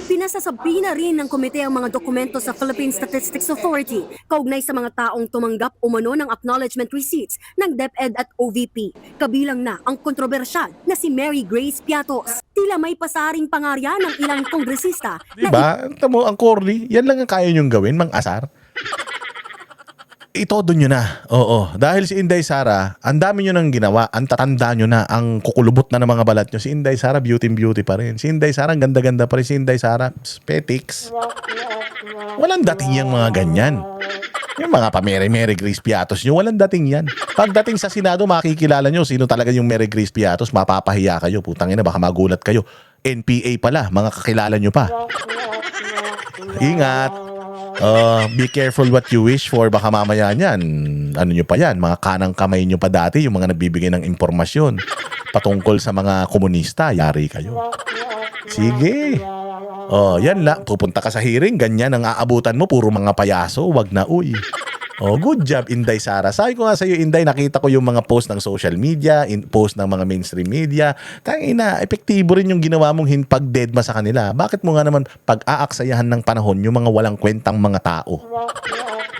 pinasasabi na rin ng komite ang mga dokumento sa Philippine Statistics Authority kaugnay sa mga taong tumanggap umano ng acknowledgement receipts ng DepEd at OVP. Kabilang na ang kontrobersyal na si Mary Grace Piatos. Tila may pasaring pangarya ng ilang kongresista na Diba? Tamo ang corny. Yan lang ang kaya nyong gawin, mang-asar. Itodo nyo na. Oo. Dahil si Inday Sara, ang dami nyo nang ginawa. Ang tatanda nyo na. Ang kukulubot na ng mga balat nyo. Si Inday Sara, beauty pa rin. Si Inday Sara, ang ganda-ganda pa rin. Si Inday Sara, petics. Walang dating yung mga ganyan. Yung mga pa-Mary Grace Piatos nyo, walang dating yan. Pagdating sa Senado, makikilala nyo sino talaga yung Mary Grace Piatos. Mapapahiya kayo. Putang ina, baka magulat kayo. NPA pala, mga kakilala nyo pa. Ingat. Be careful what you wish for. Baka mamaya niyan, ano nyo pa yan, mga kanang kamay nyo pa dati, yung mga nagbibigay ng impormasyon patungkol sa mga komunista, yari kayo. Sige. Yan lang. Pupunta ka sa hearing, ganyan ang aabutan mo, puro mga payaso, wag na uy. Good job, Inday Sara. Sabi ko nga sa iyo, Inday, nakita ko yung mga post ng social media, post ng mga mainstream media. Tangina, epektibo rin yung ginawa mong pag-deadma sa kanila. Bakit mo nga naman pag-aaksayahan ng panahon yung mga walang kwentang mga tao?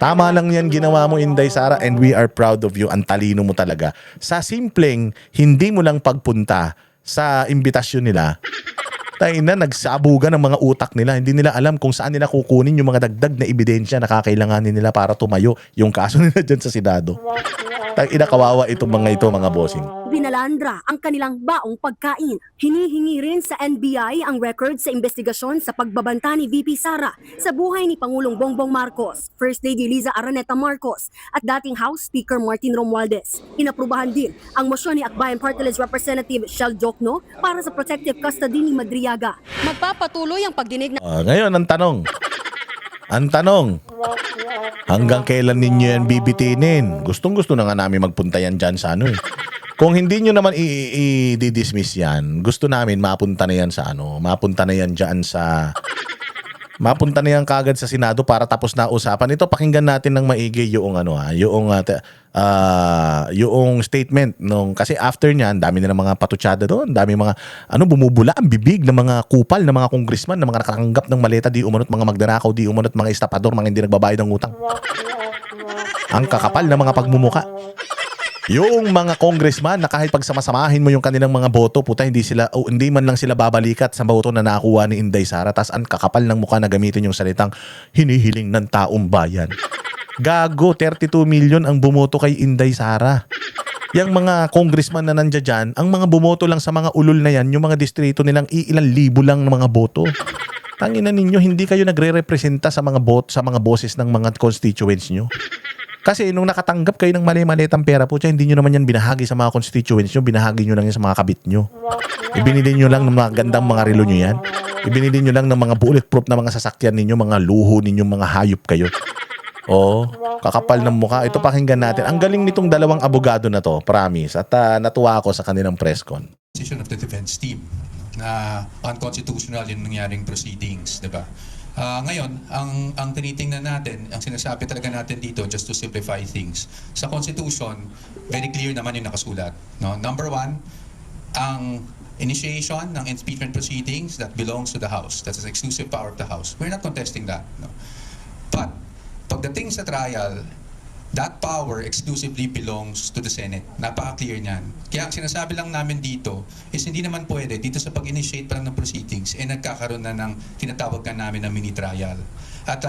Tama lang yan ginawa mo, Inday Sara, and we are proud of you. Ang talino mo talaga. Sa simpleng, hindi mo lang pagpunta sa imbitasyon nila, tayo na nagsabugan ng mga utak nila. Hindi nila alam kung saan nila kukunin yung mga dagdag na ebidensya na kakailanganin nila para tumayo yung kaso nila dyan sa Senado. Tayo kawawa itong mga ito, mga bossing. binalandra ang kanilang baong pagkain. Hinihingi rin sa NBI ang record sa investigasyon sa pagbabanta ni VP Sara sa buhay ni Pangulong Bongbong Marcos, First Lady Liza Araneta Marcos at dating House Speaker Martin Romualdez. Inaprubahan din ang mosyon ni Akbayan Party List Representative Shell Jokno para sa protective custody ni Madriaga. Magpapatuloy ang pagdinig na Ngayon, ang tanong, hanggang kailan ninyo yan bibitinin? Gustong-gusto na nga namin magpunta yan dyan sa ano eh. Kung hindi nyo naman i-dismiss yan, gusto namin mapunta na yan sa ano, mapunta na yan dyan sa... Mapunta na yan kagad sa Senado para tapos na usapan. Ito, pakinggan natin ng maigi yung ano yung statement nung kasi after niyan, dami na ng mga patutsada doon, dami mga bumubula ang bibig ng mga kupal ng mga congressman, ng mga nakatanggap ng maleta, di umanot mga magdanakaw, di umanot mga estapador, mga hindi nagbabayad ng utang. Ang kakapal ng mga pagmumuka. Yung mga congressman na kahit pagsamasamahin mo yung kanilang mga boto, puta, hindi man lang sila babalikat sa boto na nakuha ni Inday Sara, tas ang kakapal ng mukha na gamitin yung salitang hinihiling ng taong bayan. Gago, 32 million ang bumoto kay Inday Sara. Yung mga congressman na nandiyan dyan, ang mga bumoto lang sa mga ulol na yan, yung mga distrito nilang ilang libo lang ng mga boto. Tangina ninyo, hindi kayo nagre-representa sa mga boses ng mga constituents nyo. Kasi nung nakatanggap kayo ng mali-malitang pera po, hindi nyo naman yan binahagi sa mga constituents nyo, binahagi nyo lang yan sa mga kabit nyo. Ibinili nyo lang ng mga gandang mga relo nyo yan. Ibinili nyo lang ng mga bulletproof na mga sasakyan ninyo, mga luho ninyo, mga hayop kayo. Kakapal ng mukha. Ito pakinggan natin. Ang galing nitong dalawang abogado na to, promise. At natuwa ako sa kanilang press con. Decision of the defense team na unconstitutional yung nangyaring proceedings, di ba? Ngayon, ang tinitingnan natin, ang sinasabi talaga natin dito, just to simplify things, sa Constitution, very clear naman yung nakasulat. No? Number one, ang initiation ng impeachment proceedings that belongs to the House. That's an exclusive power of the House. We're not contesting that. No? But, pagdating sa trial, that power exclusively belongs to the Senate. Napaka-clear niyan. Kaya ang sinasabi lang namin dito is hindi naman pwede dito sa pag-initiate pa lang ng proceedings nagkakaroon na ng tinatawag ka namin na mini trial. At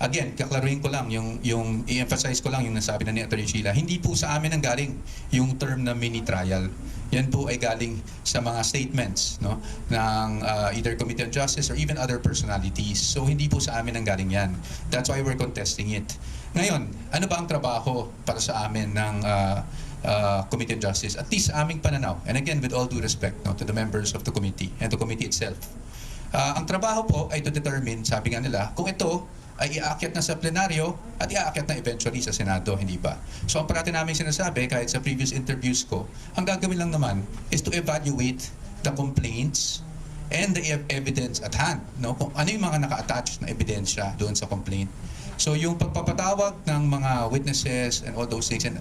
again, kaklaruhin ko lang, yung i-emphasize ko lang yung nasabi na ni Atty. Sheila, hindi po sa amin ang galing yung term na mini trial. Yan po ay galing sa mga statements, no, ng either Committee on Justice or even other personalities. So hindi po sa amin ang galing yan. That's why we're contesting it. Ngayon, ano ba ang trabaho para sa amin ng Committee on Justice? At least sa aming pananaw. And again, with all due respect, no, to the members of the committee and the committee itself. Ang trabaho po ay to determine, sabi nga nila, kung ito ay iaakyat na sa plenaryo at iaakyat na eventually sa Senado, hindi ba? So ang parati namin sinasabi, kahit sa previous interviews ko, ang gagawin lang naman is to evaluate the complaints and the evidence at hand. No? Kung ano yung mga naka-attach na ebidensya doon sa complaint. So yung pagpapatawag ng mga witnesses and all those things. And,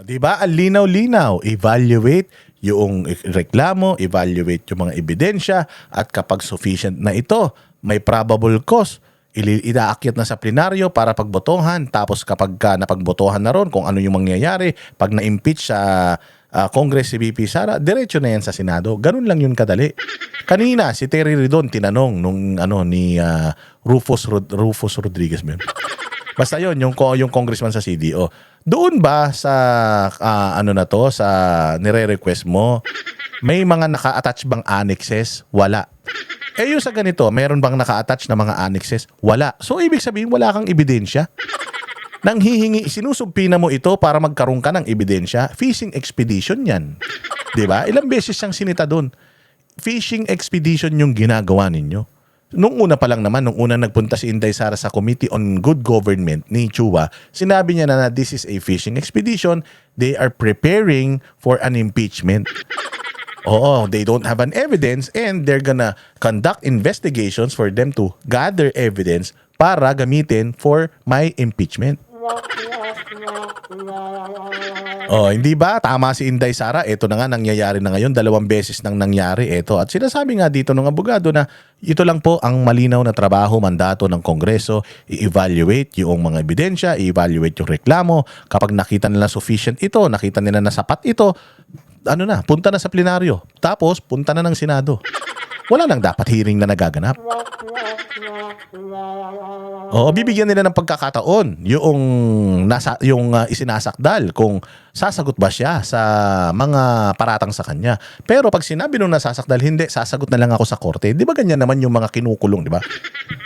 Diba? Ang linaw-linaw. Evaluate yung reklamo, evaluate yung mga ebidensya, at kapag sufficient na ito, may probable cause, inaakyat na sa plenaryo para pagbotohan. Tapos kapag napagbotohan na ron kung ano yung mangyayari, pag na-impeach sa Congress si VP Sara, diretso na yan sa Senado. Ganun lang yun kadali. Kanina, si Terry Ridon tinanong nung ni Rufus Rodriguez ba yun? Basta yun, yung congressman sa CDO. Doon ba sa sa nire-request mo, may mga naka-attach bang annexes? Wala. Eh yung sa ganito, meron bang naka-attach na mga annexes? Wala. So ibig sabihin, wala kang ebidensya. Nang hihingi, sinusubpina mo ito para magkaroon ka ng ebidensya. Fishing expedition yan. Diba? Ilang beses siyang sinita doon. Fishing expedition yung ginagawa ninyo. Nung una pa lang naman, nung una nagpunta si Inday Sara sa Committee on Good Government ni Chua, sinabi niya na this is a fishing expedition. They are preparing for an impeachment. Oo, they don't have an evidence and they're gonna conduct investigations for them to gather evidence para gamitin for my impeachment. Oh, hindi ba? Tama si Inday Sara. Ito na nga, nangyayari na ngayon. 2 beses nang nangyari ito. At sinasabi nga dito ng abogado na ito lang po ang malinaw na trabaho, mandato ng Kongreso. I-evaluate yung mga ebidensya, i-evaluate yung reklamo. Kapag nakita nila sufficient ito, nakita nila na sapat ito, punta na sa plenaryo. Tapos, punta na ng Senado. Wala nang dapat hearing na nagaganap. Oo, bibigyan nila ng pagkakataon yung isinasakdal kung sasagot ba siya sa mga paratang sa kanya. Pero pag sinabi nung nasasakdal, hindi, sasagot na lang ako sa korte. Di ba ganyan naman yung mga kinukulong, di ba?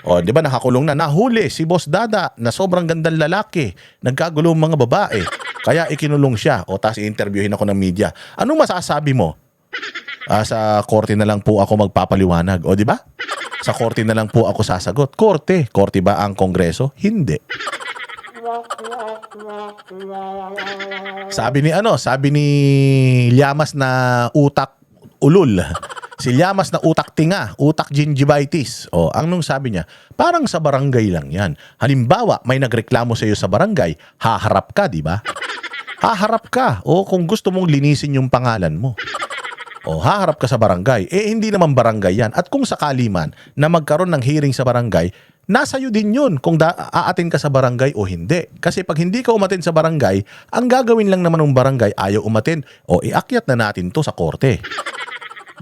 O, di ba nakakulong na, nahuli si Boss Dada na sobrang gandang lalaki, nagkagulong mga babae, kaya ikinulong siya. O, tapos i-interviewin ako ng media. Anong masasabi mo? Sa korte na lang po ako magpapaliwanag. O, di ba? Sa korte na lang po ako sasagot. Korte. Korte ba ang Kongreso? Hindi. Sabi ni Llamas na utak ulul. Si Llamas na utak tinga, utak gingivitis. O, ang nung sabi niya, parang sa barangay lang yan. Halimbawa, may nagreklamo sa iyo sa barangay, haharap ka, di ba? Haharap ka. O, kung gusto mong linisin yung pangalan mo. O, haharap ka sa barangay. Eh, hindi naman barangay yan. At kung sakali man na magkaroon ng hearing sa barangay, nasa iyo din yun kung aatin ka sa barangay o hindi. Kasi pag hindi ka umatin sa barangay, ang gagawin lang naman ng barangay, ayaw umatin, o iakyat na natin to sa korte.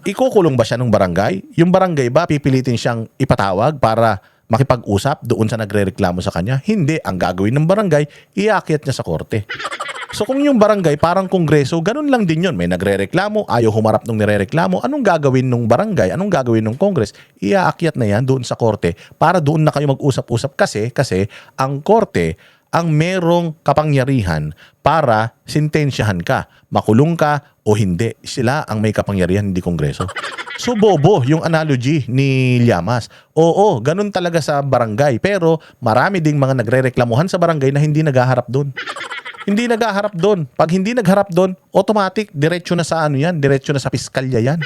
Ikukulong ba siya ng barangay? Yung barangay ba pipilitin siyang ipatawag para makipag-usap doon sa nagrereklamo sa kanya? Hindi. Ang gagawin ng barangay, iakyat niya sa korte. So kung yung barangay parang Kongreso, ganun lang din yun. May nagrereklamo, ayaw humarap nung nirereklamo. Anong gagawin nung barangay? Anong gagawin nung Congress? Iaakyat na yan doon sa korte para doon na kayo mag-usap-usap. Kasi ang korte ang merong kapangyarihan para sintensyahan ka, makulong ka o hindi. Sila ang may kapangyarihan, hindi Kongreso. So bobo yung analogy ni Llamas. Oo, ganun talaga sa barangay. Pero marami ding mga nagrereklamuhan sa barangay na hindi naghaharap doon. Hindi naghaharap doon. Pag hindi nagharap doon, automatic, diretso na sa diretso na sa piskalya yan.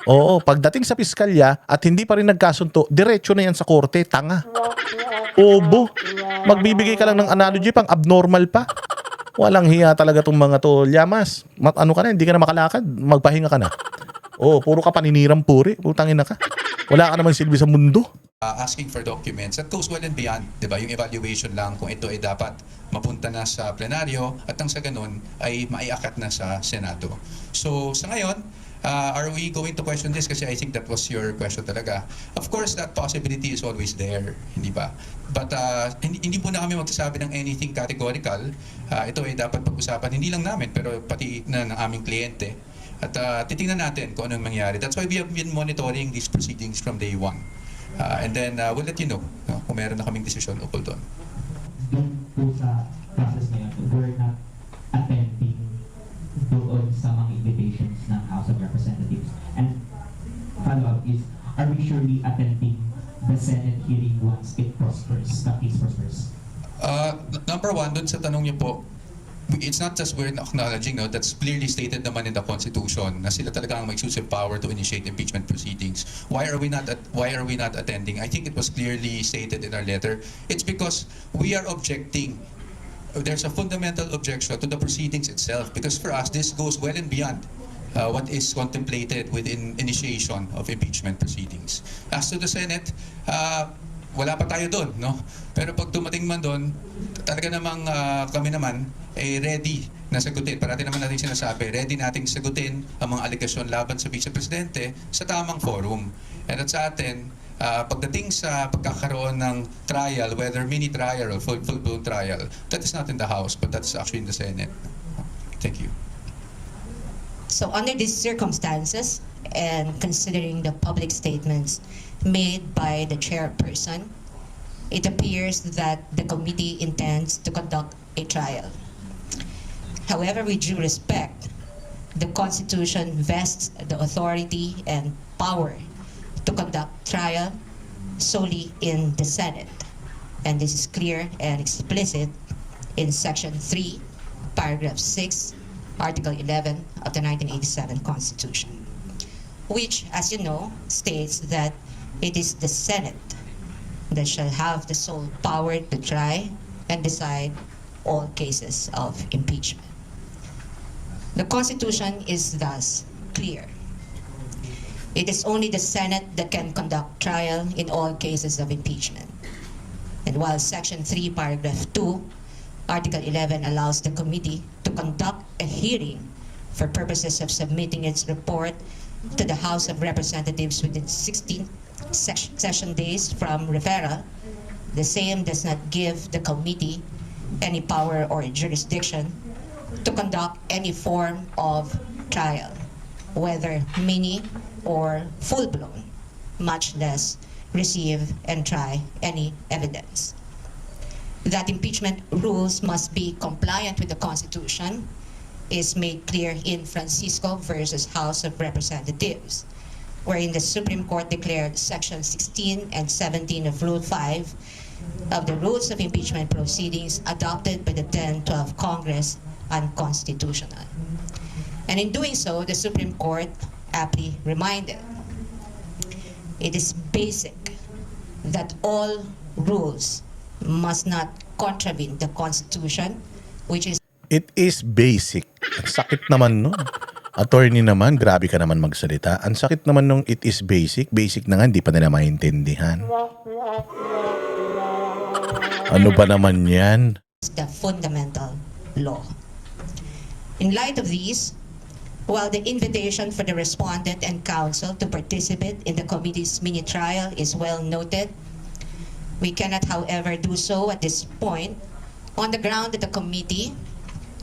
Oo, pagdating sa piskalya at hindi pa rin nagkasunto, diretso na yan sa korte, tanga. Obo. Magbibigay ka lang ng analogy pang abnormal pa. Walang hiya talaga tong mga to, Llamas. Ano ka na, hindi ka na makalakad, magpahinga ka na. Oo, puro ka paninirang puri, putangin na ka. Wala ka naman silbi sa mundo. Asking for documents that goes well and beyond, 'di ba? Yung evaluation lang kung ito ay dapat mapunta na sa plenaryo at ang sa ganun ay maiakat na sa Senado. So sa ngayon, are we going to question this? Kasi I think that was your question talaga. Of course, that possibility is always there, hindi ba? But hindi po na kami magsasabi ng anything categorical. Ito ay dapat pag-usapan hindi lang namin pero pati na ng aming kliyente. At titingnan natin kung anong mangyari. That's why we have been monitoring these proceedings from day one. And then we'll let you know kung meron na kaming desisyon ukol doon. Doon po sa process na yun, we're not attending doon sa mga invitations ng House of Representatives. And follow-up is, are we surely attending the Senate hearing once it prospers, the case prospers? Number one, doon sa tanong niyo po, it's not just we're acknowledging, no, that's clearly stated naman in the Constitution na sila talaga ang may exclusive power to initiate impeachment proceedings. Why are we not attending? I think it was clearly stated in our letter. It's because we are objecting. There's a fundamental objection to the proceedings itself because for us this goes well and beyond what is contemplated within initiation of impeachment proceedings. As to the Senate, wala pa tayo doon, no? Pero pag dumating man doon, talaga namang kami naman ay ready na sagutin. Parati naman natin sinasabi, ready nating sagutin ang mga alegasyon laban sa Vice Presidente sa tamang forum. And at sa atin, pagdating sa pagkakaroon ng trial, whether mini trial or full-blown trial, that is not in the House, but that's actually in the Senate. Thank you. So under these circumstances, and considering the public statements made by the chairperson, it appears that the committee intends to conduct a trial. However, with due respect, the Constitution vests the authority and power to conduct trial solely in the Senate. And this is clear and explicit in Section 3, Paragraph 6, Article 11 of the 1987 Constitution, which, as you know, states that it is the Senate that shall have the sole power to try and decide all cases of impeachment. The Constitution is thus clear. It is only the Senate that can conduct trial in all cases of impeachment. And while Section 3, Paragraph 2, Article 11 allows the committee to conduct a hearing for purposes of submitting its report to the House of Representatives within 16 session days from referral, the same does not give the committee any power or jurisdiction to conduct any form of trial, whether mini or full-blown, much less receive and try any evidence. That impeachment rules must be compliant with the Constitution is made clear in Francisco versus House of Representatives, wherein the Supreme Court declared Section 16 and 17 of Rule 5 of the Rules of Impeachment Proceedings adopted by the 10-12 Congress unconstitutional. And in doing so, the Supreme Court aptly reminded, it is basic that all rules must not contravene the Constitution, which is It is basic. Ang sakit naman nun. Attorney naman, grabe ka naman magsalita. Ang sakit naman nung it is basic. Basic na nga, hindi pa nila maintindihan. Ano ba naman yan? the fundamental law. In light of these, while the invitation for the respondent and counsel to participate in the committee's mini-trial is well noted, we cannot, however, do so at this point on the ground that the committee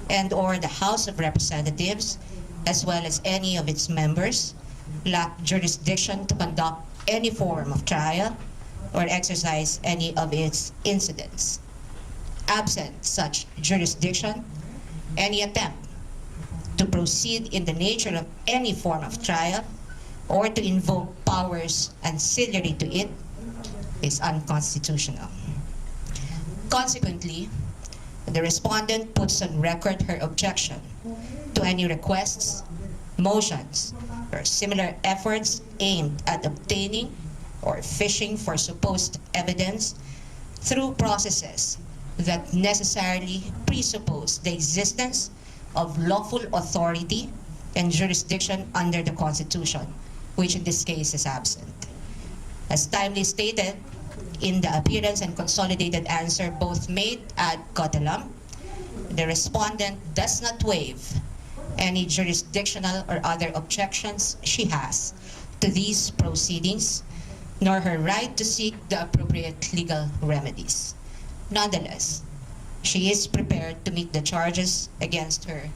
and/or the House of Representatives, as well as any of its members, lack jurisdiction to conduct any form of trial or exercise any of its incidents. Absent such jurisdiction, any attempt to proceed in the nature of any form of trial or to invoke powers ancillary to it is unconstitutional. Consequently, the respondent puts on record her objection to any requests, motions, or similar efforts aimed at obtaining or fishing for supposed evidence through processes that necessarily presuppose the existence of lawful authority and jurisdiction under the Constitution, which in this case is absent. As timely stated in the appearance and consolidated answer both made ad cautelam, the respondent does not waive any jurisdictional or other objections she has to these proceedings, nor her right to seek the appropriate legal remedies. Nonetheless, she is prepared to meet the charges against her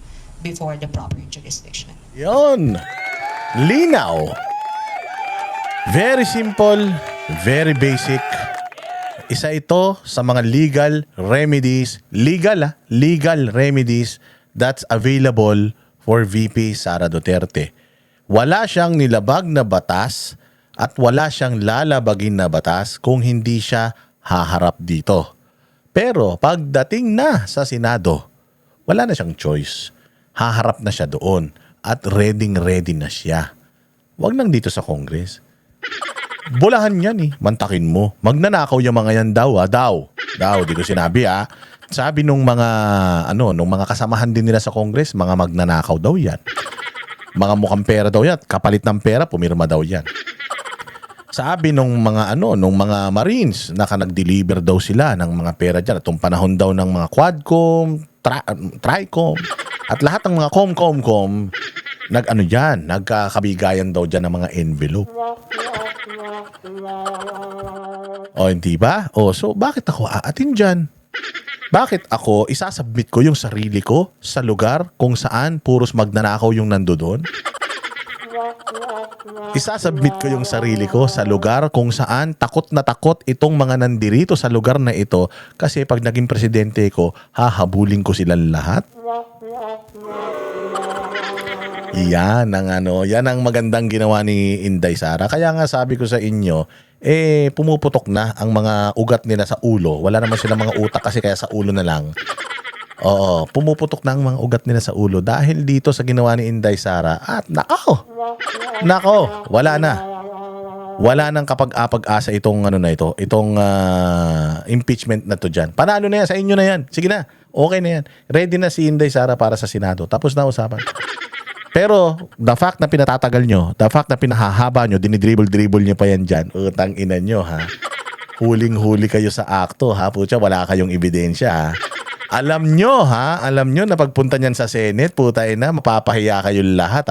before the proper jurisdiction. Yon. Linaw. Very simple, very basic. Isa ito sa mga legal remedies, legal remedies that's available for VP Sara Duterte. Wala siyang nilabag na batas at wala siyang lalabagin na batas kung hindi siya haharap dito. Pero pagdating na sa Senado, wala na siyang choice. Haharap na siya doon at ready na siya. Wag nang dito sa Congress. Bulahan yan mantakin mo. Magnanakaw yung mga yan daw, di ko sinabi Sabi nung mga kasamahan din nila sa Congress, mga magnanakaw daw yan. Mga mukhang pera daw yan, kapalit ng pera, pumirma daw yan. Sabi nung mga Marines, nag-deliver daw sila ng mga pera diyan. Itong panahon daw ng mga Quadcom, Tricom, at lahat ng mga Com, nagkakabigayan daw diyan ng mga envelope. Hindi ba? So bakit ako aatin dyan? Bakit ako isasubmit ko yung sarili ko sa lugar kung saan puros magnanakaw yung nandoon? Isasubmit ko yung sarili ko sa lugar kung saan takot na takot itong mga nandirito sa lugar na ito kasi pag naging presidente ko, hahabulin ko silang lahat. Yan ang magandang ginawa ni Inday Sara. Kaya nga sabi ko sa inyo, pumuputok na ang mga ugat nila sa ulo. Wala naman silang mga utak kasi kaya sa ulo na lang. Oo, pumuputok na ang mga ugat nila sa ulo dahil dito sa ginawa ni Inday Sara. At nako, wala na. Wala nang kapag-apag-asa itong impeachment na to dyan. Panalo na yan, sa inyo na yan. Sige na, okay na yan. Ready na si Inday Sara para sa Senado. Tapos na usapan. Pero the fact na pinatatagal nyo, the fact na pinahahaba nyo, dinidribble-dribble nyo pa yan dyan, utang ina nyo huling-huli kayo sa akto pucha, wala kayong ebidensya Alam nyo na pagpunta nyan sa Senate, puta ina, mapapahiya kayo lahat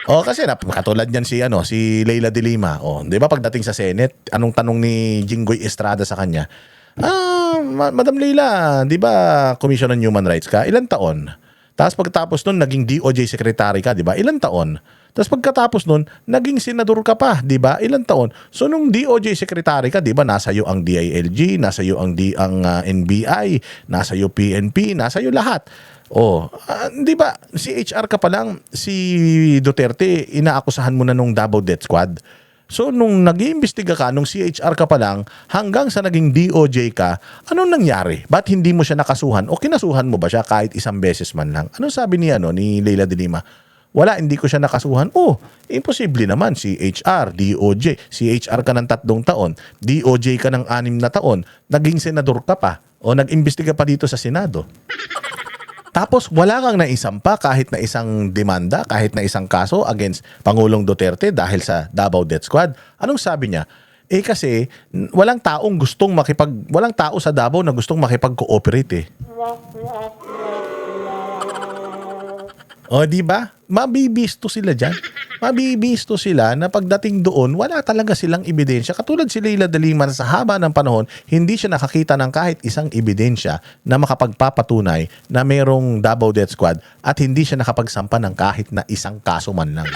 kasi katulad niyan si Leila de Lima. Di ba pagdating sa Senate, anong tanong ni Jinggoy Estrada sa kanya? Madam Leila, di ba Commission on Human Rights ka? Ilan taon? Tapos pagkatapos nun, naging DOJ Secretary ka, di ba? Ilan taon? Tapos pagkatapos nun, naging senador ka pa, di ba? Ilan taon? So nung DOJ Secretary ka, di ba? Nasa iyo ang DILG, nasa iyo ang NBI, nasa iyo PNP, nasa iyo lahat. Di ba? Si HR ka pa lang, si Duterte, inaakusahan mo na nung Davao Death Squad. So, nung nag-iimbestiga ka, nung CHR ka pa lang, hanggang sa naging DOJ ka, anong nangyari? Ba't hindi mo siya nakasuhan? O kinasuhan mo ba siya kahit isang beses man lang? Anong sabi ni Leila de Lima? Wala, hindi ko siya nakasuhan. Imposible naman. CHR, DOJ. CHR ka ng 3 taon. DOJ ka ng 6 na taon. Naging senador ka pa. O nag-imbestiga pa dito sa Senado. Tapos wala kang naisampa kahit na isang demanda, kahit na isang kaso against Pangulong Duterte dahil sa Davao Death Squad. Anong sabi niya? Kasi walang tao sa Davao na gustong makipag-cooperate di ba? Mabibisto sila dyan. Mabibisto sila na pagdating doon, wala talaga silang ebidensya. Katulad si Leila de Lima na sa haba ng panahon, hindi siya nakakita ng kahit isang ebidensya na makapagpapatunay na mayroong Davao Death Squad at hindi siya nakapagsampa ng kahit na isang kaso man lang.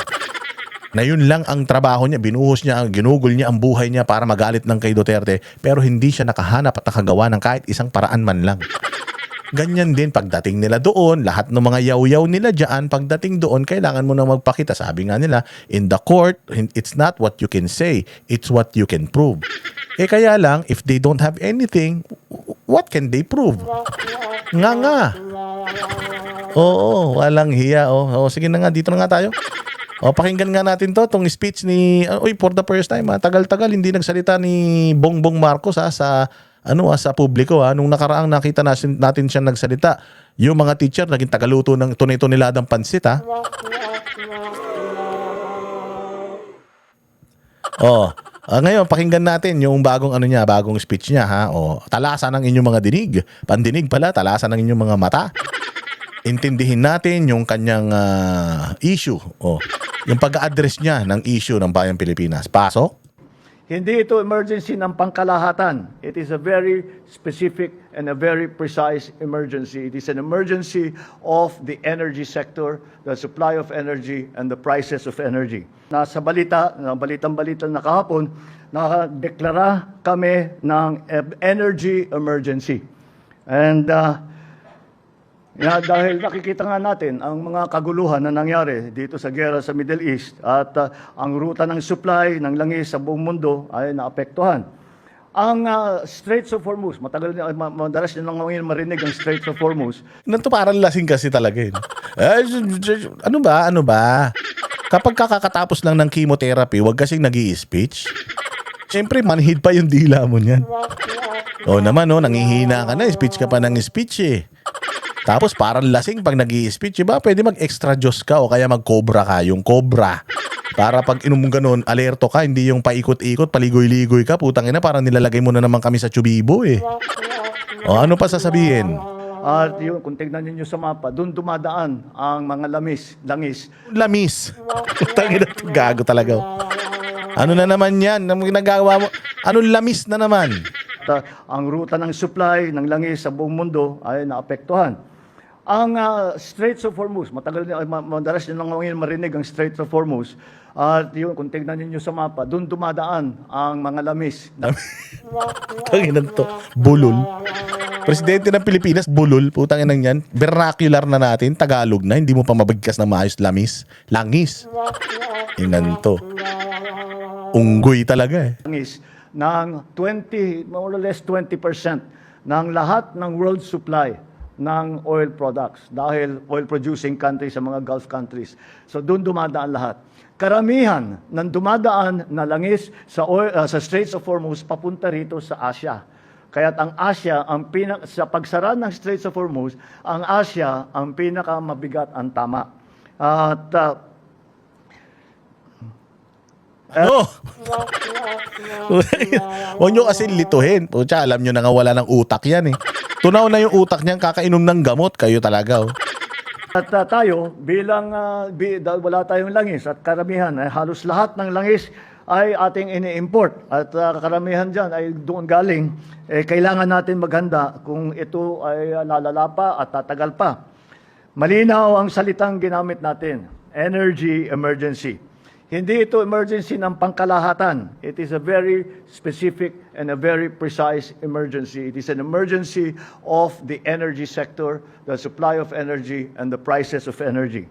Na yun lang ang trabaho niya, binuhos niya, ginugol niya ang buhay niya para magalit ng kay Duterte, pero hindi siya nakahanap at nakagawa ng kahit isang paraan man lang. Ganyan din pagdating nila doon, lahat ng mga yaw-yaw nila dyan, pagdating doon, kailangan mo na magpakita. Sabi nga nila, in the court, it's not what you can say, it's what you can prove. Kaya lang, if they don't have anything, what can they prove? Nga. Walang hiya. Sige na nga, dito na nga tayo. Pakinggan nga natin tong speech ni, for the first time, tagal-tagal, hindi nagsalita ni Bongbong Marcos sa publiko nung nakaraang nakita natin siya nagsalita. Yung mga teacher naging tagaluto ng tunay-tuniladang pansit Ngayon, pakinggan natin yung bagong speech niya, ha? O, talasan ng inyong mga dinig. Pandinig pala, talasan ng inyong mga mata. Intindihin natin yung kanyang issue. O, yung pag-address niya ng issue ng Bayang Pilipinas. Pasok. Hindi ito emergency ng pangkalahatan. It is a very specific and a very precise emergency. It is an emergency of the energy sector, the supply of energy, and the prices of energy. Nasa balitang-balita na kahapon, nakadeklara kami ng energy emergency. And dahil nakikita nga natin ang mga kaguluhan na nangyari dito sa giyera sa Middle East at ang ruta ng supply ng langis sa buong mundo ay naapektuhan. Ang Straits of Hormuz, madalas nyo nang marinig ang Straits of Hormuz. Nanto parang lasing kasi talaga yun. Ano ba? Kapag kakatapos lang ng chemotherapy, wag kasing nag-i-speech. Siyempre, manhid pa yung dila mo niyan. O naman, nangihina ka na, speech ka pa ng speech eh. Tapos parang lasing pag nag-i-speech, diba? Pwede mag-extra Diyos ka o kaya mag-cobra ka, yung cobra. Para pag inom mo ganun, alerto ka, hindi yung paikot-ikot, paligoy-ligoy ka. Putang ina, parang nilalagay mo na naman kami sa tubibo eh. O ano pa sasabihin? At yun, kung tignan ninyo sa mapa, doon dumadaan ang mga langis. Lamis. Putang ina, gago talaga. Ano na naman yan? Ang ginagawa mo? Anong lamis na naman? Ang ruta ng supply ng langis sa buong mundo ay naapektuhan. Ang Straits of Hormuz, madalas nyo nang marinig ang Straits of Hormuz. At yun, kung tignan ninyo sa mapa, doon dumadaan ang mga lamis. Tanginan to. Bulol. Presidente ng Pilipinas, bulol. Putang ina yan. Vernacular na natin. Tagalog na. Hindi mo pa mabigkas na maayos lamis. Langis. Inan to. Unggoy talaga eh. Langis ng more or less 20% ng lahat ng world supply ng oil products dahil oil-producing countries sa mga Gulf countries. So doon dumadaan lahat. Karamihan ng dumadaan na langis sa Straits of Hormuz papunta rito sa Asia. Kaya't ang Asia, sa pagsara ng Straits of Hormuz, ang Asia ang pinakamabigat ang tama. At Huwag nyo kasi lituhin. Pucha, alam nyo na nga wala ng utak yan eh. Tunaw na yung utak niyan, kakainom ng gamot. Kayo talaga oh. At tayo, bilang wala tayong langis at karamihan, halos lahat ng langis ay ating ini-import. At karamihan dyan ay doon galing. Kailangan natin maghanda kung ito ay lalala pa at tatagal pa. Malinaw ang salitang ginamit natin, energy emergency. Hindi ito emergency ng pangkalahatan. It is a very specific and a very precise emergency. It is an emergency of the energy sector, the supply of energy, and the prices of energy.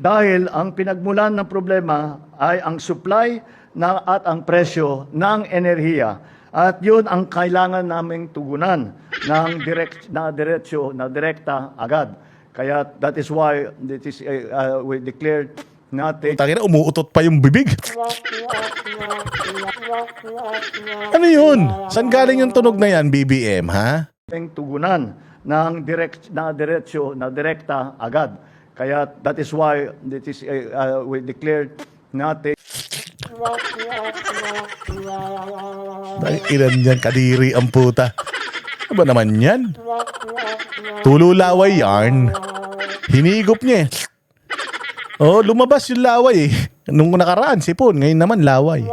Dahil ang pinagmulan ng problema ay ang supply at ang presyo ng enerhiya. At yun ang kailangan naming tugunan ng direkta agad. Kaya that is why we declared natin. Tangina, umuutot pa yung bibig. Ano yun? Saan galing yung tunog na yan, BBM, ha? Tugunan ng direkta agad. Kaya that is why we declared natin. Ilan yan, kadiri ang puta. Ano ba naman yan? Tululaway yarn. Hinigop niya eh. Oh, lumabas yung laway eh. Nung nakaraan, sipon. Ngayon naman, laway.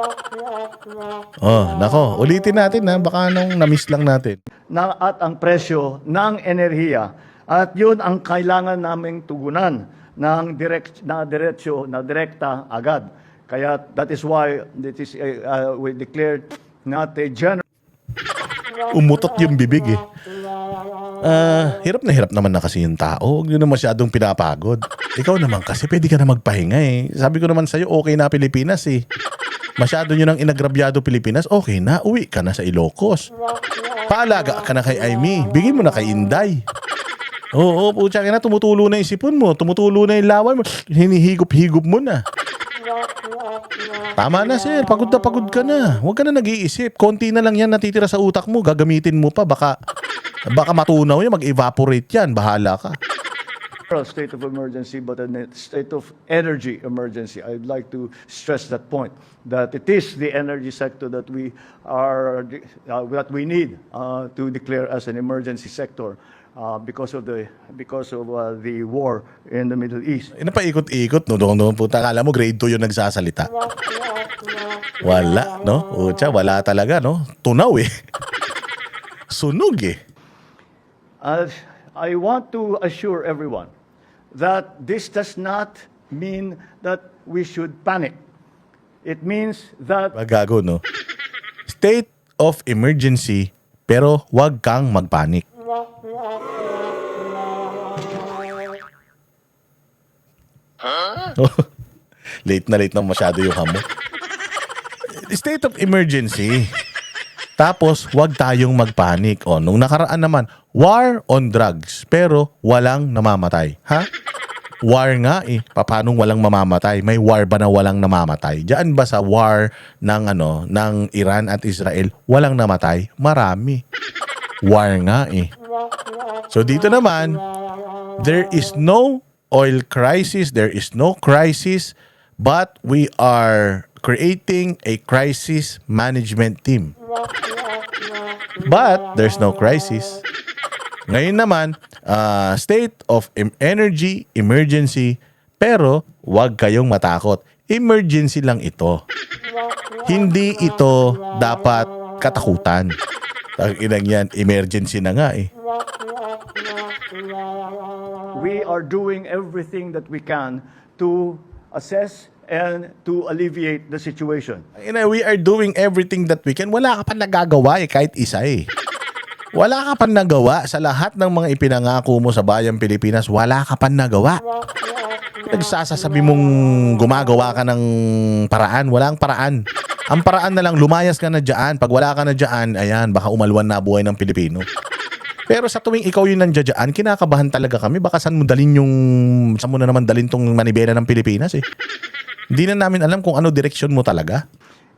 Oh, nako. Ulitin natin ha. Baka nung na-miss lang natin. At ang presyo ng enerhiya. At yun ang kailangan naming tugunan ng direkta agad. Kaya that is why we declared natin umutot yung bibig eh. Hirap naman na kasi yung tao. Huwag nyo na masyadong pinapagod. Ikaw naman kasi pwede ka na magpahinga eh. Sabi ko naman sa'yo, okay na Pilipinas eh. Masyado nyo nang inagrabyado Pilipinas, okay na. Uwi ka na sa Ilocos. Paalaga ka na kay Aimee. Bigyan mo na kay Inday. Oo, putya ka na. Tumutulo na yung sipon mo. Tumutulo na yung laway mo. Hinihigop-higop mo na. Tama na sir, pagod ka na. Huwag ka na nag-iisip. Konti na lang yan natitira sa utak mo. Gagamitin mo pa. Baka matunaw yan, mag-evaporate yan. Bahala ka. state of emergency, but a state of energy emergency. I'd like to stress that point, that it is the energy sector that we need to declare as an emergency sector because of the war in the Middle East. Napaikot-ikot, no? Doon puta. Akala mo grade 2 yung nagsasalita. Wala, no? Ucha, wala talaga, no? Tunaw eh. Sunog eh. I want to assure everyone that this does not mean that we should panic. It means that Magago, no? State of emergency, pero wag kang magpanik. Late na masyado yung hamo. State of emergency. Tapos, wag tayong magpanik. O, nung nakaraan naman, war on drugs, pero walang namamatay. Ha? War nga eh. Paano walang mamamatay? May war ba na walang namamatay? Diyan ba sa war ng Iran at Israel, walang namatay? Marami. War nga eh. So dito naman, there is no oil crisis, there is no crisis, but we are creating a crisis management team. But there's no crisis. Ngayon naman, state of energy emergency, pero wag kayong matakot. Emergency lang ito. Hindi ito dapat katakutan. Inang yan, emergency na nga eh. we are doing everything that we can to assess and to alleviate the situation. We are doing everything that we can. Wala ka pa nagagawa eh, kahit isa eh. Wala ka pa nagawa sa lahat ng mga ipinangako mo sa bayang Pilipinas. Wala ka pa nagawa. Nagsasasabi mong gumagawa ka ng paraan. Walang paraan. Ang paraan na lang, lumayas ka na dyan. Pag wala ka na dyan, ayan, baka umalwan na buhay ng Pilipino. Pero sa tuwing ikaw yung nandiyan dyan, kinakabahan talaga kami. Baka saan mo na naman dalin tong manibela ng Pilipinas eh. Hindi na namin alam kung ano direksyon mo talaga.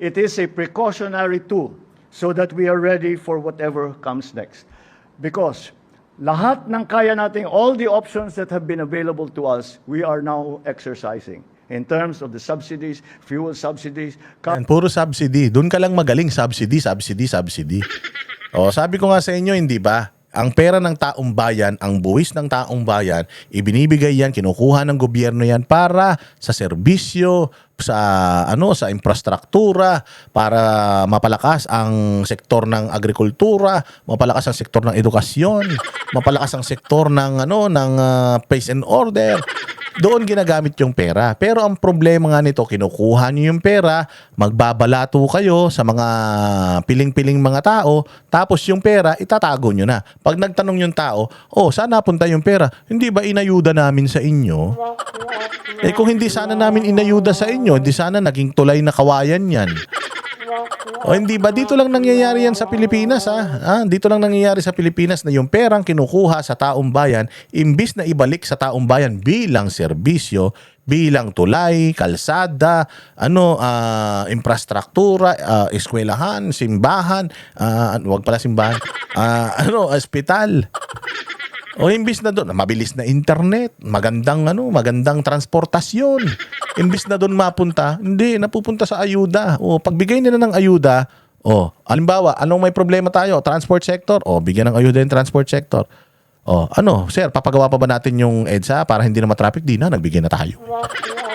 It is a precautionary tool so that we are ready for whatever comes next. Because lahat ng kaya nating, all the options that have been available to us, we are now exercising. In terms of the subsidies, fuel subsidies. Yan, puro subsidy. Doon ka lang magaling, subsidy. O, sabi ko nga sa inyo, hindi ba? Ang pera ng taong bayan, ang buwis ng taong bayan, ibinibigay yan, kinukuha ng gobyerno yan para sa serbisyo, sa infrastruktura, para mapalakas ang sektor ng agrikultura, mapalakas ang sektor ng edukasyon, mapalakas ang sektor ng peace and order. Doon ginagamit yung pera. Pero ang problema nga nito, kinukuha niyo yung pera, magbabalato kayo sa mga piling-piling mga tao, tapos yung pera, itatago nyo na. Pag nagtanong yung tao, saan napunta yung pera? Hindi ba inayuda namin sa inyo? Kung hindi sana namin inayuda sa inyo, hindi sana naging tulay na kawayan yan. O hindi ba? Dito lang nangyayari yan sa Pilipinas ha? Dito lang nangyayari sa Pilipinas na yung perang kinukuha sa taong bayan, imbis na ibalik sa taong bayan bilang serbisyo, bilang tulay, kalsada, infrastruktura, eskwelahan, simbahan, wag pala simbahan, ospital. O imbis na doon, mabilis na internet, magandang transportasyon. Imbis na doon mapunta, hindi, napupunta sa ayuda. O pagbigay nila ng ayuda, halimbawa, anong may problema tayo? Transport sector, bigyan ng ayuda yung transport sector. Sir, papagawa pa ba natin yung EDSA para hindi na matraffic? Di na, nagbigay na tayo.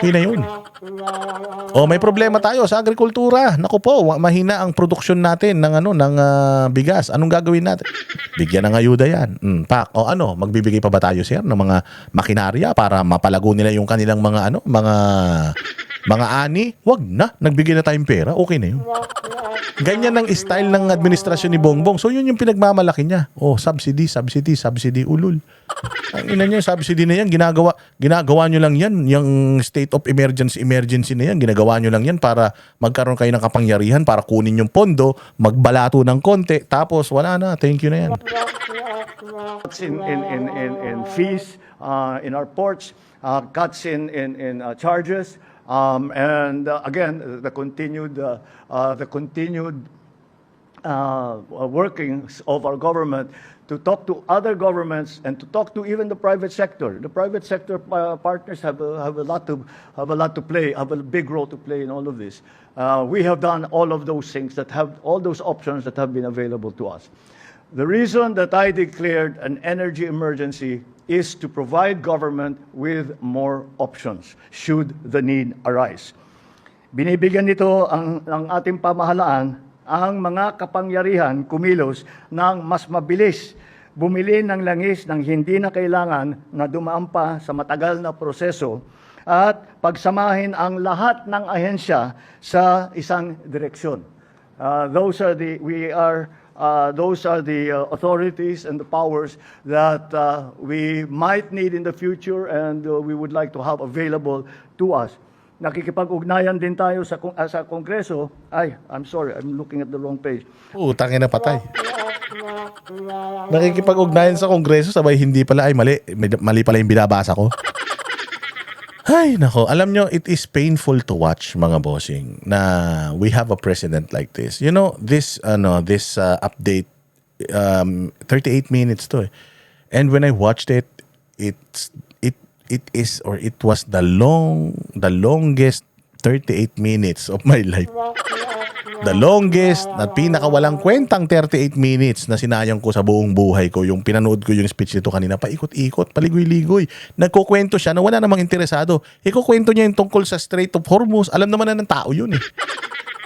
Yun na yun. May problema tayo sa agrikultura. Naku po, mahina ang produksyon natin ng bigas. Anong gagawin natin? Bigyan ng ayuda yan. Magbibigay pa ba tayo, sir, ng mga makinarya para mapalago nila yung kanilang mga ani? Wag na, nagbigay na tayong pera. Okay na yun. Ganyan ang style ng administrasyon ni Bongbong. So yun yung pinagmamalaki niya. Subsidy, ulul. Ang ina niya, subsidy na yan, ginagawa nyo lang yan. Yung state of emergency na yan, ginagawa nyo lang yan para magkaroon kayo ng kapangyarihan, para kunin yung pondo, magbalato ng konti, tapos wala na, thank you na yan. Cuts in fees in our ports, cuts in charges, and again the continued workings of our government to talk to other governments and to talk to even the private sector. The private sector partners have a lot to play, have a big role to play in all of this. We have done all of those things that have all those options that have been available to us. The reason that I declared an energy emergency is to provide government with more options should the need arise. Binibigyan nito ang ating pamahalaan ang mga kapangyarihan kumilos ng mas mabilis, bumili ng langis ng hindi na kailangan na dumaan pa sa matagal na proseso at pagsamahin ang lahat ng ahensya sa isang direksyon. Those are the authorities and the powers that we might need in the future and we would like to have available to us. Nakikipag-ugnayan din tayo sa Kongreso. I'm sorry, I'm looking at the wrong page. Tangin na patay. Nakikipag-ugnayan sa Kongreso, sabay hindi pala, mali pala yung binabasa ko. Ay, nako. Alam nyo, it is painful to watch, mga bossing, na we have a president like this. You know, this update, 38 minutes to. And when I watched it, it was the longest 38 minutes of my life. The longest at pinakawalang kwentang 38 minutes na sinayang ko sa buong buhay ko. Yung pinanood ko yung speech nito kanina, paikot-ikot, paligoy-ligoy. Nagkukwento siya na wala namang interesado. Ikukwento niya yung tungkol sa Strait of Hormuz. Alam naman na ng tao yun eh.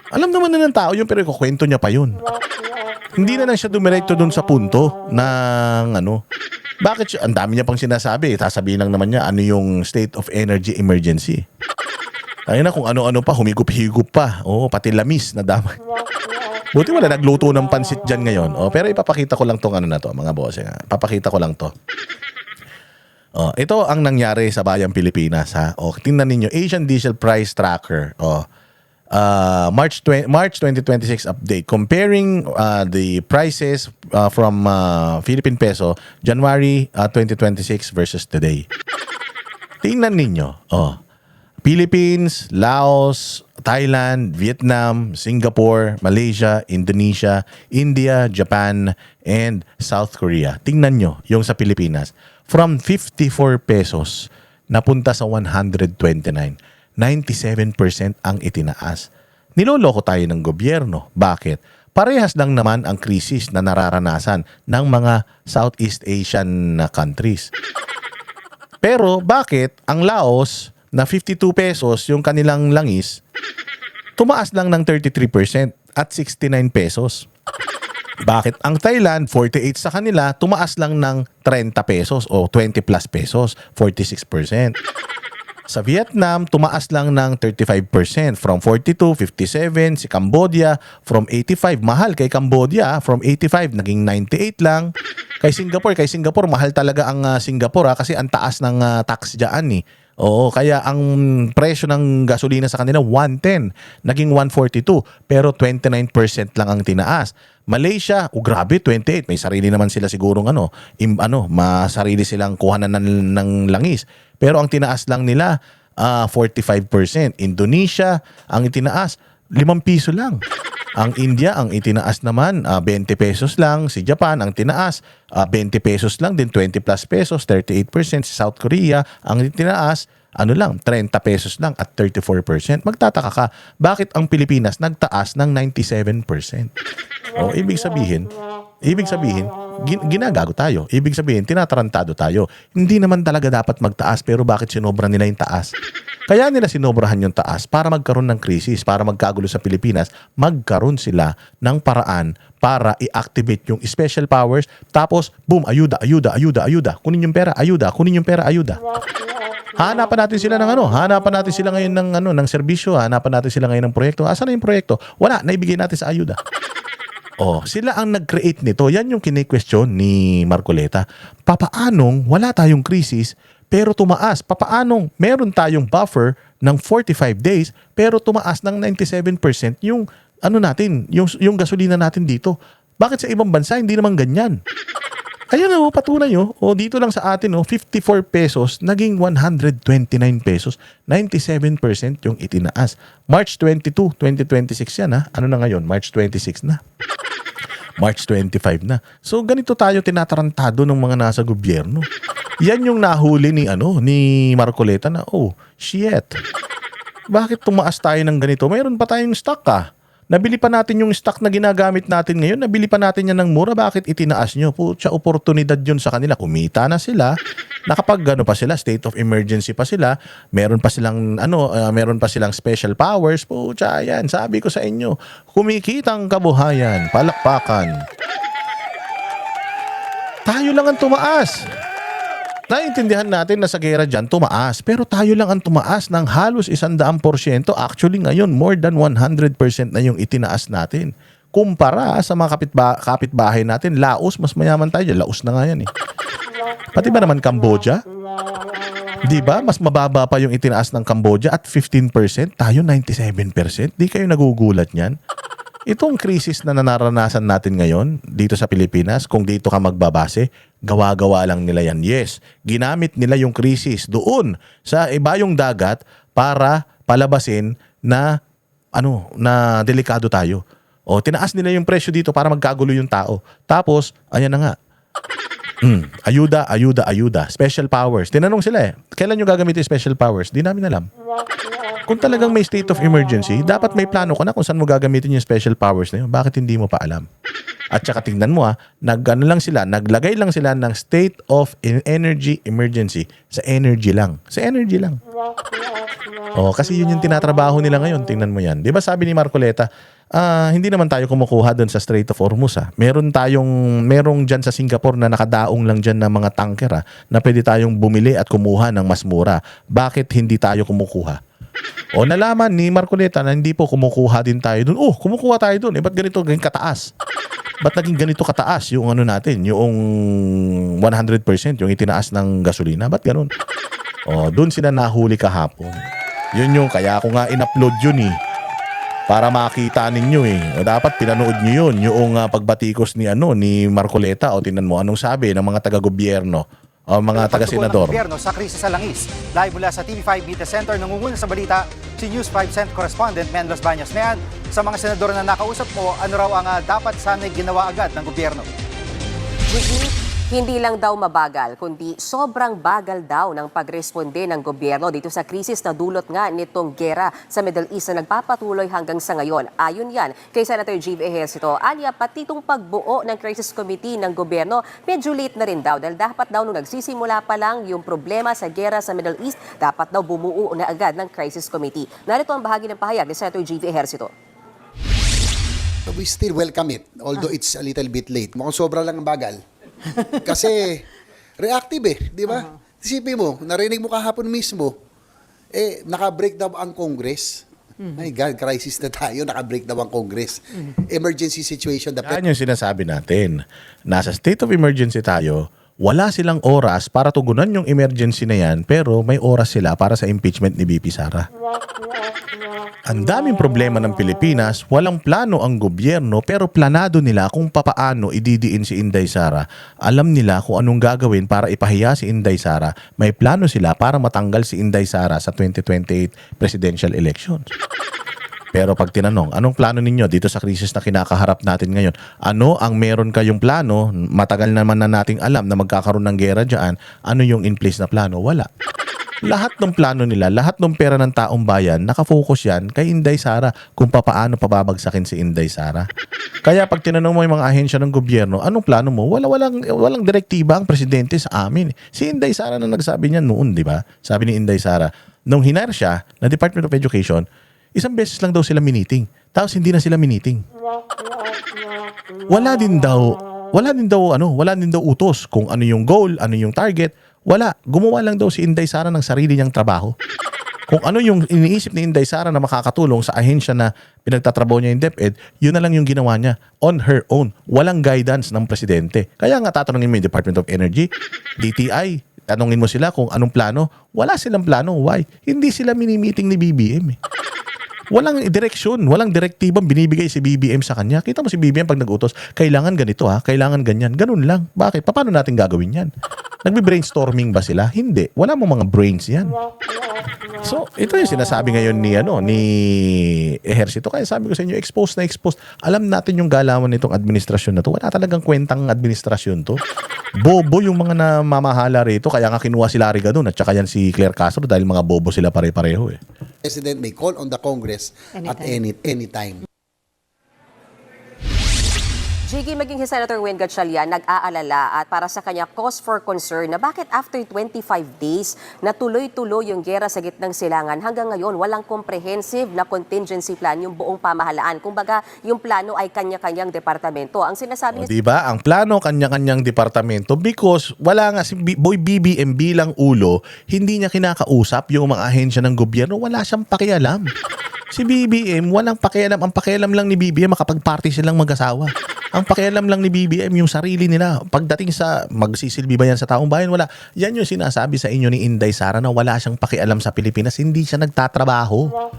Alam naman na ng tao yun, pero ikukwento niya pa yun. Hindi na lang siya dumiretso dun sa punto ng bakit siya? Ang dami niya pang sinasabi. Sasabihin lang naman niya ano yung state of energy emergency. Ayun na, kung ano-ano pa, humigup-higup pa. Oo, pati lamis na damay. Buti wala nagluto ng pansit dyan ngayon. Pero ipapakita ko lang tong na to, mga boss. Papakita ko lang to. Ito ang nangyari sa Bayang Pilipinas. Tingnan ninyo, Asian Diesel Price Tracker. March 2026 update. Comparing the prices from Philippine Peso, January 2026 versus today. Tingnan ninyo. Philippines, Laos, Thailand, Vietnam, Singapore, Malaysia, Indonesia, India, Japan, and South Korea. Tingnan nyo yung sa Pilipinas. From 54 pesos, napunta sa 129. 97% ang itinaas. Niloloko tayo ng gobyerno. Bakit? Parehas lang naman ang krisis na nararanasan ng mga Southeast Asian countries. Pero bakit ang Laos na 52 pesos yung kanilang langis, tumaas lang ng 33% at 69 pesos? Bakit ang Thailand, 48 sa kanila, tumaas lang ng 30 pesos o 20 plus pesos, 46%? Sa Vietnam, tumaas lang ng 35%. From 42, 57. Si Cambodia, from 85. Mahal kay Cambodia. From 85, naging 98 lang. Kay Singapore, mahal talaga ang Singapore kasi ang taas ng tax dyan eh. Oo, kaya ang presyo ng gasolina sa kanila 110, naging 142, pero 29% lang ang tinaas. Malaysia, grabe, 28. May sarili naman sila sigurong masarili silang kuhanan ng langis. Pero ang tinaas lang nila 45%. Indonesia, ang itinaas 5 piso lang. Ang India, ang itinaas naman 20 pesos lang. Si Japan, ang tinaas 20 pesos lang din, 20 plus pesos, 38%. Si South Korea, ang itinaas 30 pesos lang at 34%. Magtataka ka, bakit ang Pilipinas nagtaas ng 97%? Ibig sabihin, ginagago tayo. Ibig sabihin, tinatarantado tayo. Hindi naman talaga dapat magtaas, pero bakit sinobra nila yung taas? Kaya nila sinobrahan yung taas para magkaroon ng krisis, para magkagulo sa Pilipinas, magkaroon sila ng paraan para i-activate yung special powers, tapos, boom, ayuda. Kunin yung pera, ayuda. Hanapan natin sila ngayon ng serbisyo, hanapan natin sila ngayon ng proyekto. Asan na yung proyekto? Wala, naibigay natin sa ayuda. Sila ang nag-create nito. Yan yung kine-question ni Marcoleta. Papaanong wala tayong krisis pero tumaas? Papaanong meron tayong buffer ng 45 days pero tumaas ng 97% yung yung gasolina natin dito? Bakit sa ibang bansa hindi naman ganyan? Ayan patunay dito lang sa atin 54 pesos naging 129 pesos, 97% yung itinaas. March 22, 2026 yan Ano na ngayon? March 26 na. March 25 na. So ganito tayo tinatarantado ng mga nasa gobyerno. Yan yung nahuli ni Marcoleta na, oh, shit. Bakit tumaas tayo ng ganito? Mayroon pa tayong stock Nabili pa natin yung stock na ginagamit natin ngayon. Nabili pa natin yan ng mura. Bakit itinaas nyo? Pucha, oportunidad yun sa kanila. Kumita na sila. Nakapag pa sila, state of emergency pa sila. Meron pa silang special powers. Pucha, yan. Sabi ko sa inyo, kumikitang kabuhayan. Palakpakan. Tayo lang ang tumaas. Naiintindihan natin na sa gera dyan, tumaas. Pero tayo lang ang tumaas ng halos 100%. Actually ngayon, more than 100% na yung itinaas natin. Kumpara sa mga kapitbahay natin, Laos, mas mayaman tayo. Laos na nga yan Pati ba naman Cambodia? Di ba? Mas mababa pa yung itinaas ng Cambodia at 15%. Tayo 97%. Di kayo nagugulat niyan? Itong krisis na nararanasan natin ngayon dito sa Pilipinas, kung dito ka magbabase, gawa-gawa lang nila yan. Yes, ginamit nila yung krisis doon sa ibayong dagat para palabasin na delikado tayo. O tinaas nila yung presyo dito para magkagulo yung tao. Tapos, ayan na nga. Ayuda. Special powers. Tinanong sila kailan nyo gagamitin special powers? Di namin alam. Kung talagang may state of emergency, dapat may plano ka na kung saan mo gagamitin yung special powers na yun. Bakit hindi mo pa alam? At saka tingnan mo naglagay lang sila ng state of energy emergency sa energy lang. Sa energy lang. Kasi yun yung tinatrabaho nila ngayon. Tingnan mo yan. Di ba sabi ni Marcoleta, hindi naman tayo kumukuha doon sa Strait of Hormuz. Merong dyan sa Singapore na nakadaong lang dyan na mga tanker na pwede tayong bumili at kumuha ng mas mura. Bakit hindi tayo kumukuha? Nalaman ni Marcoleta na hindi po kumukuha din tayo doon. Kumukuha tayo doon. Ba't ganito kataas? Ba't naging ganito kataas yung natin? Yung 100% yung itinaas ng gasolina? Ba't ganun? Doon sila nahuli kahapon. Yun yung kaya ko nga in-upload yun para makita ninyo Dapat pinanood nyo yun. Yung pagbatikos ni Marcoleta tingnan mo anong sabi ng mga taga-gobyerno o mga taga-senador. Gobyerno sa krisis sa langis. Live mula sa TV5 Media Center, nangunguna sa balita si News 5 Cent correspondent Men Los Baños. Mayan, sa mga senador na nakausap mo, ano raw ang dapat sana'y ginawa agad ng gobyerno? Hindi lang daw mabagal, kundi sobrang bagal daw ng pagresponde ng gobyerno dito sa krisis na dulot nga nitong gera sa Middle East na nagpapatuloy hanggang sa ngayon. Ayon yan kay Senator Jive Ejercito. Anya, pati itong pagbuo ng crisis committee ng gobyerno, medyo late na rin daw dahil dapat daw nung nagsisimula pa lang yung problema sa gera sa Middle East, dapat daw bumuo na agad ng crisis committee. Narito ang bahagi ng pahayag ni Senator Jive Ejercito. We still welcome it, although it's a little bit late. Mukhang sobra lang ang bagal. Kasi reactive di ba? Isipin mo, narinig mo kahapon mismo, naka-break daw ang Congress. My God, crisis na tayo, naka-break daw ang Congress. Emergency situation. Yan yung sinasabi natin. Nasa state of emergency tayo, wala silang oras para tugunan yung emergency na yan, pero may oras sila para sa impeachment ni BP Sara. Ang daming problema ng Pilipinas, walang plano ang gobyerno pero planado nila kung papaano ididiin si Inday Sara. Alam nila kung anong gagawin para ipahiya si Inday Sara. May plano sila para matanggal si Inday Sara sa 2028 presidential elections. Pero pag tinanong, anong plano ninyo dito sa krisis na kinakaharap natin ngayon? Ano ang meron kayong plano? Matagal naman na nating alam na magkakaroon ng gera dyan. Ano yung in place na plano? Wala. Lahat ng plano nila, lahat ng pera ng taong bayan, nakafocus yan kay Inday Sara kung paano pababagsakin si Inday Sara. Kaya pag tinanong mo yung mga ahensya ng gobyerno, anong plano mo? Walang direktiba ang presidente sa amin. Si Inday Sara na nagsabi niyan noon, di ba? Sabi ni Inday Sara, nung hinire siya ng Department of Education, isang beses lang daw sila miniting. Tapos hindi na sila miniting. Wala din daw utos kung ano yung goal, ano yung target. Wala. Gumawa lang daw si Inday Sara ng sarili niyang trabaho. Kung ano yung iniisip ni Inday Sara na makakatulong sa ahensya na pinagtatrabaho niya yung DepEd, yun na lang yung ginawa niya on her own. Walang guidance ng presidente. Kaya nga tatanungin mo yung Department of Energy, DTI, tanungin mo sila kung anong plano. Wala silang plano. Why? Hindi sila mini-meeting ni BBM. Walang direksyon, walang direktibang binibigay si BBM sa kanya. Kita mo si BBM pag nag-utos, kailangan ganito kailangan ganyan. Ganun lang. Bakit? Paano natin gagawin yan? Nagbe-brainstorming ba sila? Hindi. Wala mo mga brains yan. So, ito yung sinasabi ngayon ni Ehersito. Kaya sabi ko sa inyo, exposed na exposed. Alam natin yung galawan nitong administrasyon na to. Wala talagang kwentang administrasyon to. Bobo yung mga namamahala rito. Kaya nga kinuha si Larry doon at saka yan si Claire Castro dahil mga bobo sila pare-pareho eh. President may call on the Congress at any time. Jiggy, maging si Senator Win Gatchalian nag-aalala at para sa kanya cause for concern na bakit after 25 days na tuloy-tuloy yung gera sa gitnang silangan hanggang ngayon walang comprehensive na contingency plan yung buong pamahalaan. Kumbaga, yung plano ay kanya-kanyang departamento. Ang sinasabi Di ba? Ang plano kanya-kanyang departamento because wala nga si Boy BBM bilang ulo, hindi niya kinakausap yung mga ahensya ng gobyerno, wala siyang pakialam. Si BBM, walang pakialam. Ang pakialam lang ni BBM, makapag-party silang mag-asawa. Ang pakialam lang ni BBM, yung sarili nila. Pagdating sa magsisilbi ba yan sa taong bayan, wala. Yan yung sinasabi sa inyo ni Inday Sara na wala siyang pakialam sa Pilipinas. Hindi siya nagtatrabaho.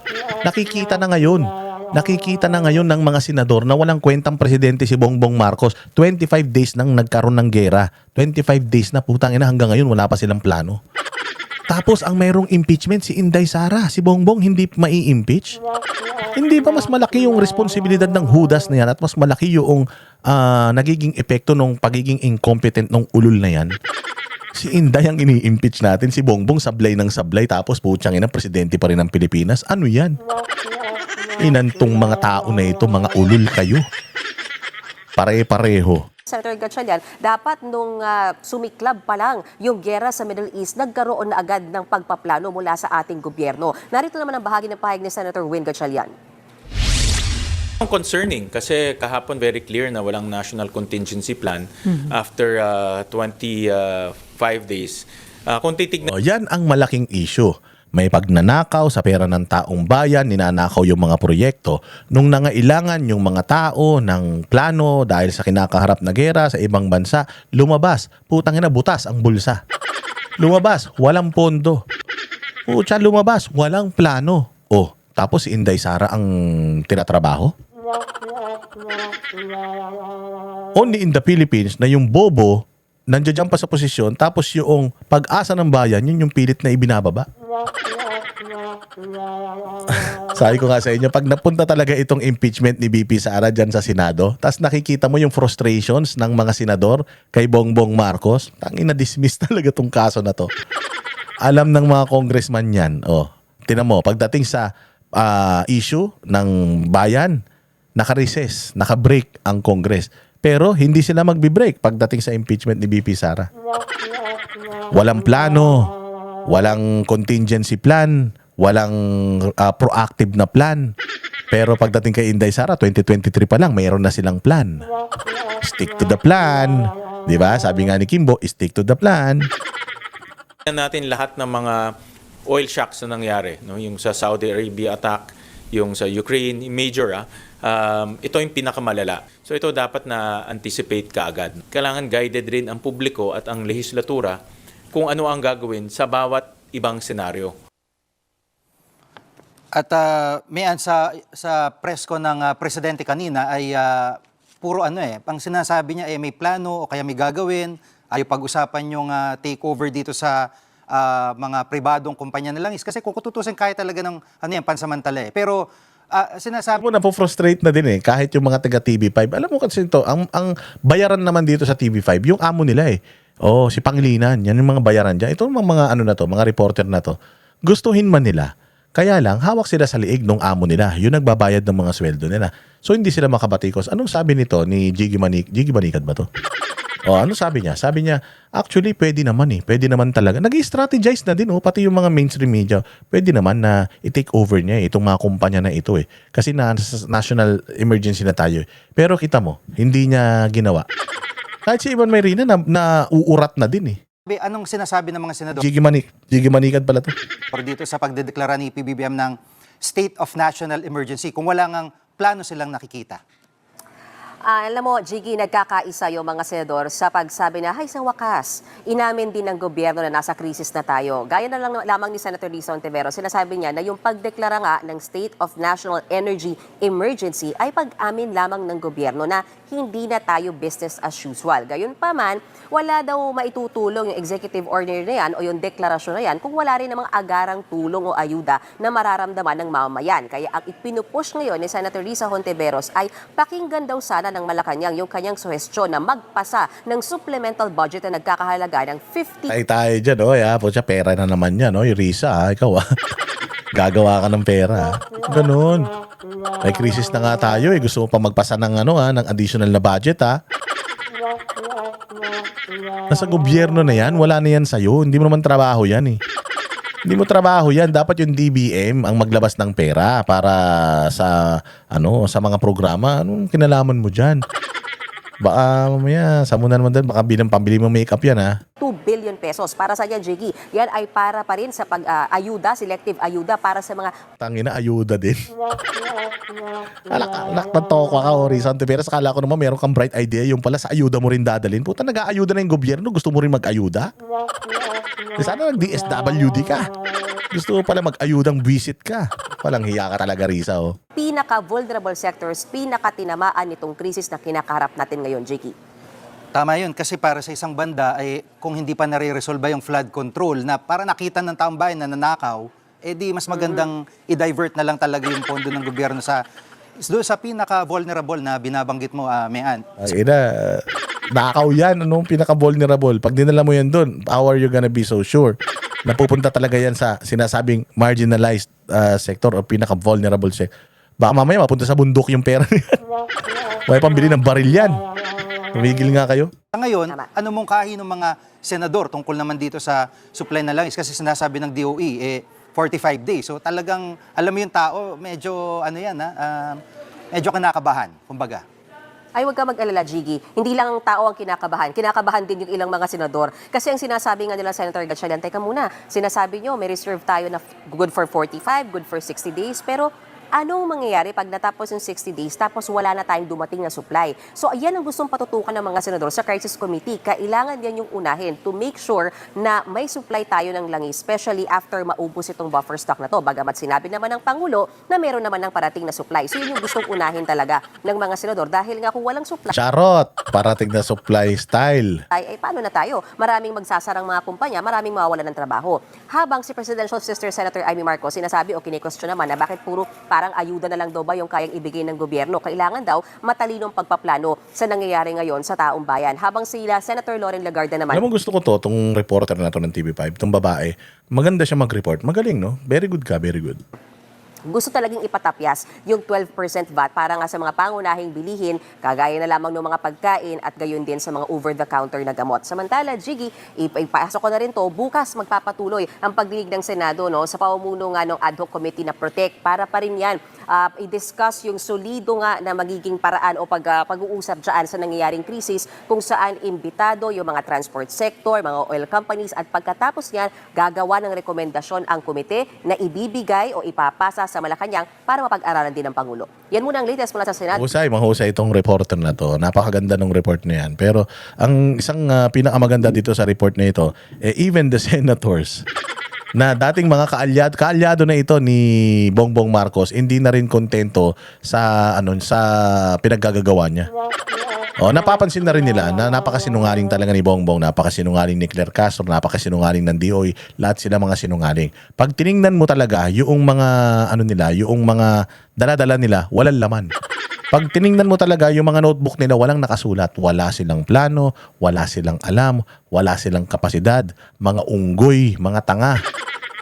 Nakikita na ngayon. Nakikita na ngayon ng mga senador na walang kwentang presidente si Bongbong Marcos. 25 days nang nagkaroon ng gera. 25 days na putang ina hanggang ngayon wala pa silang plano. Tapos ang mayroong impeachment si Inday Sara, si Bongbong hindi mai-impeach. Hindi ba mas malaki yung responsibilidad ng hudas na yan at mas malaki yung nagiging epekto ng pagiging incompetent ng ulul na yan? Si Inday ang ini-impeach natin, si Bongbong sablay ng sablay tapos putyang ina presidente pa rin ng Pilipinas. Ano yan? Inantong mga tao na ito, mga ulul kayo. Pare-pareho. Senator Gatchalian, dapat nung sumiklab pa lang yung gera sa Middle East, nagkaroon na agad ng pagpaplano mula sa ating gobyerno. Narito naman ang bahagi ng pahayag ni Senator Win Gatchalian. Concerning kasi kahapon very clear na walang national contingency plan after 25 days. Kung titignan Yan ang malaking issue. May pagnanakaw sa pera ng taong bayan, ninanakaw yung mga proyekto. Nung nangailangan yung mga tao ng plano dahil sa kinakaharap na gera sa ibang bansa, lumabas. Putang ina, butas ang bulsa. Lumabas, walang pondo. Putya, lumabas, walang plano. Oh, tapos si Inday Sara ang tinatrabaho? Only in the Philippines na yung bobo nandiyan pa sa posisyon tapos yung pag-asa ng bayan yun yung pilit na ibinababa. Sabi ko nga sa inyo, pag napunta talaga itong impeachment ni BP Sara dyan sa Senado, tapos nakikita mo yung frustrations ng mga senador kay Bongbong Marcos, tangina dismiss talaga tong kaso na to. Alam ng mga congressman yan. Oh, tinan mo, pagdating sa issue ng bayan, naka-recess, naka-break ang Congress. Pero hindi sila magbi-break pagdating sa impeachment ni BP Sara. Walang plano, walang contingency plan, walang proactive na plan. Pero pagdating kay Inday Sara, 2023 pa lang, mayroon na silang plan. Stick to the plan. Di ba? Sabi nga ni Kimbo, stick to the plan. natin lahat ng mga oil shocks na nangyari, no? Yung sa Saudi Arabia attack, yung sa Ukraine, major ito yung pinakamalala. So ito dapat na anticipate kaagad. Kailangan guided rin ang publiko at ang lehislatura kung ano ang gagawin sa bawat ibang senaryo. At mayan sa press ko ng presidente kanina ay puro ang sinasabi niya ay may plano o kaya may gagawin, ay pag-usapan yung takeover dito sa mga pribadong kumpanya na langis kasi kung kututusin kaya talaga ng pansamantala eh. Pero sinasabi mo na po frustrate na din eh kahit yung mga taga TV5. Alam mo kasi ito, ang bayaran naman dito sa TV5, yung amo nila eh. Oh, si Pangilinan, yan yung mga bayaran diyan. Ito mga ano na to, mga reporter na to. Gustuhin man nila. Kaya lang, hawak sila sa liig ng amo nila. Yung nagbabayad ng mga sweldo nila. So, hindi sila makabatikos. Anong sabi nito ni Jiggy Manikad ba to? O, ano sabi niya? Sabi niya, actually, pwede naman eh. Pwede naman talaga. Nag-strategize na din, pati yung mga mainstream media. Pwede naman na i-take over niya itong mga kumpanya na ito eh. Kasi national emergency na tayo eh. Pero kita mo, hindi niya ginawa. Kahit si Ivan Mayrina na uurat na din eh. anong sinasabi ng mga senador Jiggy Manikad pala to. dito sa pagdedeklara ni PBBM ng State of National Emergency kung wala ngang plano silang nakikita? Alam mo, Jiggy, nagkakaisa yung mga senador sa pagsabi na, sa wakas, inamin din ng gobyerno na nasa krisis na tayo. Gaya na lang lamang ni Senator Risa Ontiveros, sinasabi niya na yung pagdeklara nga ng State of National Energy Emergency ay pag-amin lamang ng gobyerno na hindi na tayo business as usual. Gayunpaman, wala daw maitutulong yung executive order na yan o yung deklarasyon na yan kung wala rin namang agarang tulong o ayuda na mararamdaman ng mamamayan. Kaya ang ipinupush ngayon ni Senator Risa Ontiveros ay pakinggan daw sana ng Malacanang yung kanyang suhestyon na magpasa ng supplemental budget na nagkakahalaga ng 50 Tayo dyan, po siya, pera na naman yan, Yung Risa, ikaw gagawa ka ng pera. Ganun. May krisis na nga tayo, Gusto mo pa magpasa ng, ng additional na budget, Nasa gobyerno na yan, wala na yan sa'yo. Hindi mo naman trabaho yan, Hindi mo trabaho yan. Dapat yung DBM ang maglabas ng pera para sa sa mga programa. Anong kinalaman mo dyan? Baka mamaya, sa muna naman din, baka pambili mo makeup yan, 2 billion pesos. Para sa yan, Jiggy, yan ay para pa rin sa pag-ayuda, selective ayuda para sa mga Tangina, ayuda din. Nakpantoko ka, Risa Ontiveros. Akala ko naman meron kang bright idea. Yung pala sa ayuda mo rin dadalhin. Puta, nag-aayuda na yung gobyerno. Gusto mo rin mag-ayuda? Sana nag-DSWD ka. Gusto mo pala mag-ayudang visit ka. Walang hiya ka talaga, Risa, pinaka-vulnerable sectors, pinaka-tinamaan nitong krisis na kinakaharap natin ngayon, Jiggy. Tama yun, kasi para sa isang banda, kung hindi pa nare-resolve yung flood control na para nakita ng taong bayan na nanakaw, di mas magandang i-divert na lang talaga yung pondo ng gobyerno sa pinaka-vulnerable na binabanggit mo, Mean. Nakaw yan. Anong pinaka-vulnerable? Pag dinala mo yan doon, how are you gonna be so sure? Napupunta talaga yan sa sinasabing marginalized sector o pinaka-vulnerable sector. Baka mamaya mapunta sa bundok yung pera niyan. May pambili ng baril yan. Tumigil nga kayo. Ngayon, ano mong kahi ng mga senador tungkol naman dito sa supply na langis? Kasi sinasabi ng DOE, 45 days. So talagang, alam mo yung tao, medyo, medyo kinakabahan, kumbaga. Ay, huwag ka mag-alala, Jiggy. Hindi lang ang tao ang kinakabahan. Kinakabahan din yung ilang mga senador. Kasi ang sinasabi nga nila, Senator Gatchalian, teka muna, sinasabi nyo, may reserve tayo na good for 45, good for 60 days, pero anong mangyayari pag natapos yung 60 days tapos wala na tayong dumating na supply? So, ayan ang gustong patutukan ng mga senador sa Crisis Committee. Kailangan yan yung unahin to make sure na may supply tayo ng langis, especially after maubos itong buffer stock na to. Bagamat sinabi naman ng Pangulo na meron naman ng parating na supply. So, yun yung gustong unahin talaga ng mga senador. Dahil nga kung walang supply, Charot! Parating na supply style. ay paano na tayo? Maraming magsasarang mga kumpanya, maraming mawawalan ng trabaho. Habang si Presidential Sister Senator Amy Marcos sinasabi o kine-question naman na bakit puro parang ayuda na lang daw ba yung kayang ibigay ng gobyerno? Kailangan daw matalinong pagpaplano sa nangyayari ngayon sa taong bayan. Habang sila, Senator Lauren Legarda naman. Alam mo, gusto ko itong reporter na to ng TV5, itong babae. Maganda siya mag-report. Magaling, no? Very good ka, very good. Gusto talagang ipatapyas yung 12% VAT para nga sa mga pangunahing bilihin, kagaya na lamang ng mga pagkain at gayon din sa mga over-the-counter na gamot. Samantala, Jiggy, ipasok ko na rin to, bukas magpapatuloy ang pagdinig ng Senado sa pamumuno nga ng ad hoc committee na Protect para pa rin yan i-discuss yung solido nga na magiging paraan o pag-uusap dyan sa nangyayaring krisis kung saan imbitado yung mga transport sector, mga oil companies at pagkatapos niyan, gagawa ng rekomendasyon ang komite na ibibigay o ipapasa sa Malacanang para mapag-aralan din ng Pangulo. Yan muna ang latest mula sa Senado. Mahusay itong reporter na to. Napakaganda ng report na yan. Pero ang isang pinakamaganda dito sa report na ito, even the senators na dating mga kaalyado na ito ni Bongbong Marcos, hindi na rin kontento sa sa pinaggagawa niya. Napapansin na rin nila na napakasinungaling talaga ni Bongbong, napakasinungaling ni Claire Castro, napakasinungaling ng DOE, lahat sila mga sinungaling. Pag tiningnan mo talaga yung mga yung mga dala-dala nila, walang laman. Pag tiningnan mo talaga yung mga notebook nila, walang nakasulat. Wala silang plano, wala silang alam, wala silang kapasidad, mga unggoy, mga tanga.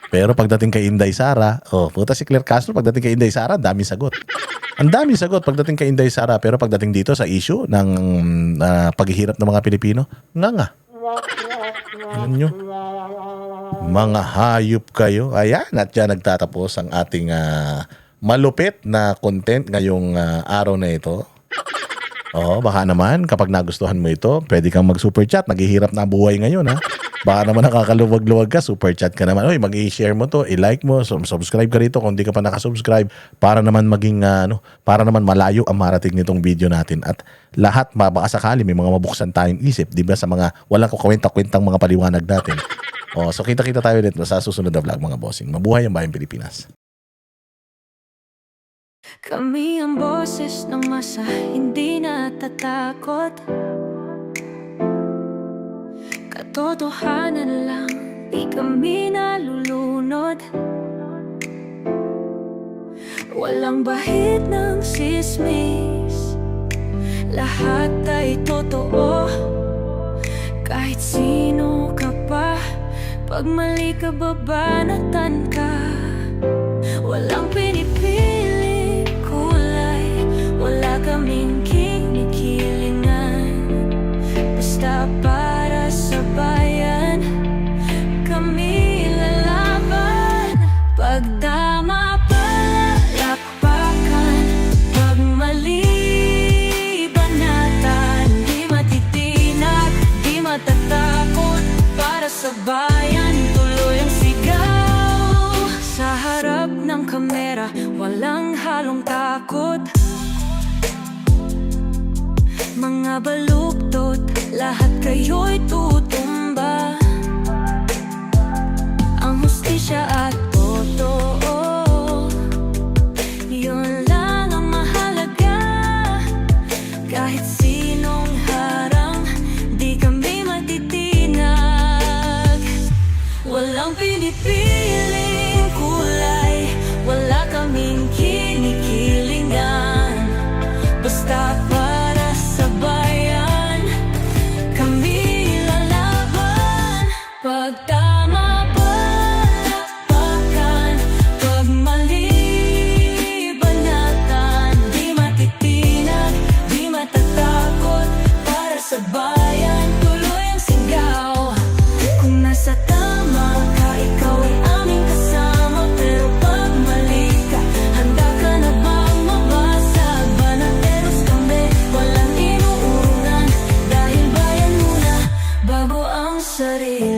Pero pagdating kay Inday Sara, puta si Claire Castro, pagdating kay Inday Sara, daming sagot. Ang daming sagot pagdating kay Inday Sara, pero pagdating dito sa issue ng paghihirap ng mga Pilipino, nga. Alam nyo? Mga hayop kayo. Ayan, at dyan nagtatapos ang ating malupit na content ngayong araw na ito. Baka naman kapag nagustuhan mo ito, pwede kang mag-super chat. Naghihirap na buhay ngayon, ha? Baka naman nakakaluwag-luwag ka, super chat ka naman. Oy, mag-i-share mo to, i-like mo, subscribe ka rito kung di ka pa nakasubscribe para naman maging para naman malayo ang marating nitong video natin. At lahat baka sakali may mga mabuksan tayong isip, 'di ba, sa mga walang kukwenta-kwentang mga paliwanag natin. So kita-kita tayo ulit sa susunod na vlog, mga bossing. Mabuhay ang bayang Pilipinas. Kami ang boses ng masa, hindi natatakot. Katotohanan lang, di kami nalulunod. Walang bahid ng sismis, lahat ay totoo. Kahit sino ka pa, pag mali ka babanatan ka. Walang pinipili kulay, wala kaming kinikilingan. Basta para sa bayan, kami lalaban. Pag tama palakpakan, pag mali banatan. Di matitinag, di matatakot, para sa bayan tuloy ang sigaw. Sa harap ng kamera, walang halong takot. Mga baluktot, lahat kayo'y tutumba. Ang hustisya at totoo, yun lang ang mahalaga. Kahit sinong harang, di kami matitinag. Walang pinipiling kulay, wala kaming kinikilingan. Basta para sa bayan, kami lalaban. Pag tama palakpakan, pag mali banatan. Di matitinag, di matatakot, para sa bayan tuloy ang sigaw. Kung nasa tama ka, ikaw ay aming kasama. Pero pag mali ka, handa ka na bang mabasag? Banateros kami, walang inuunan, dahil bayan muna bago ang sarili.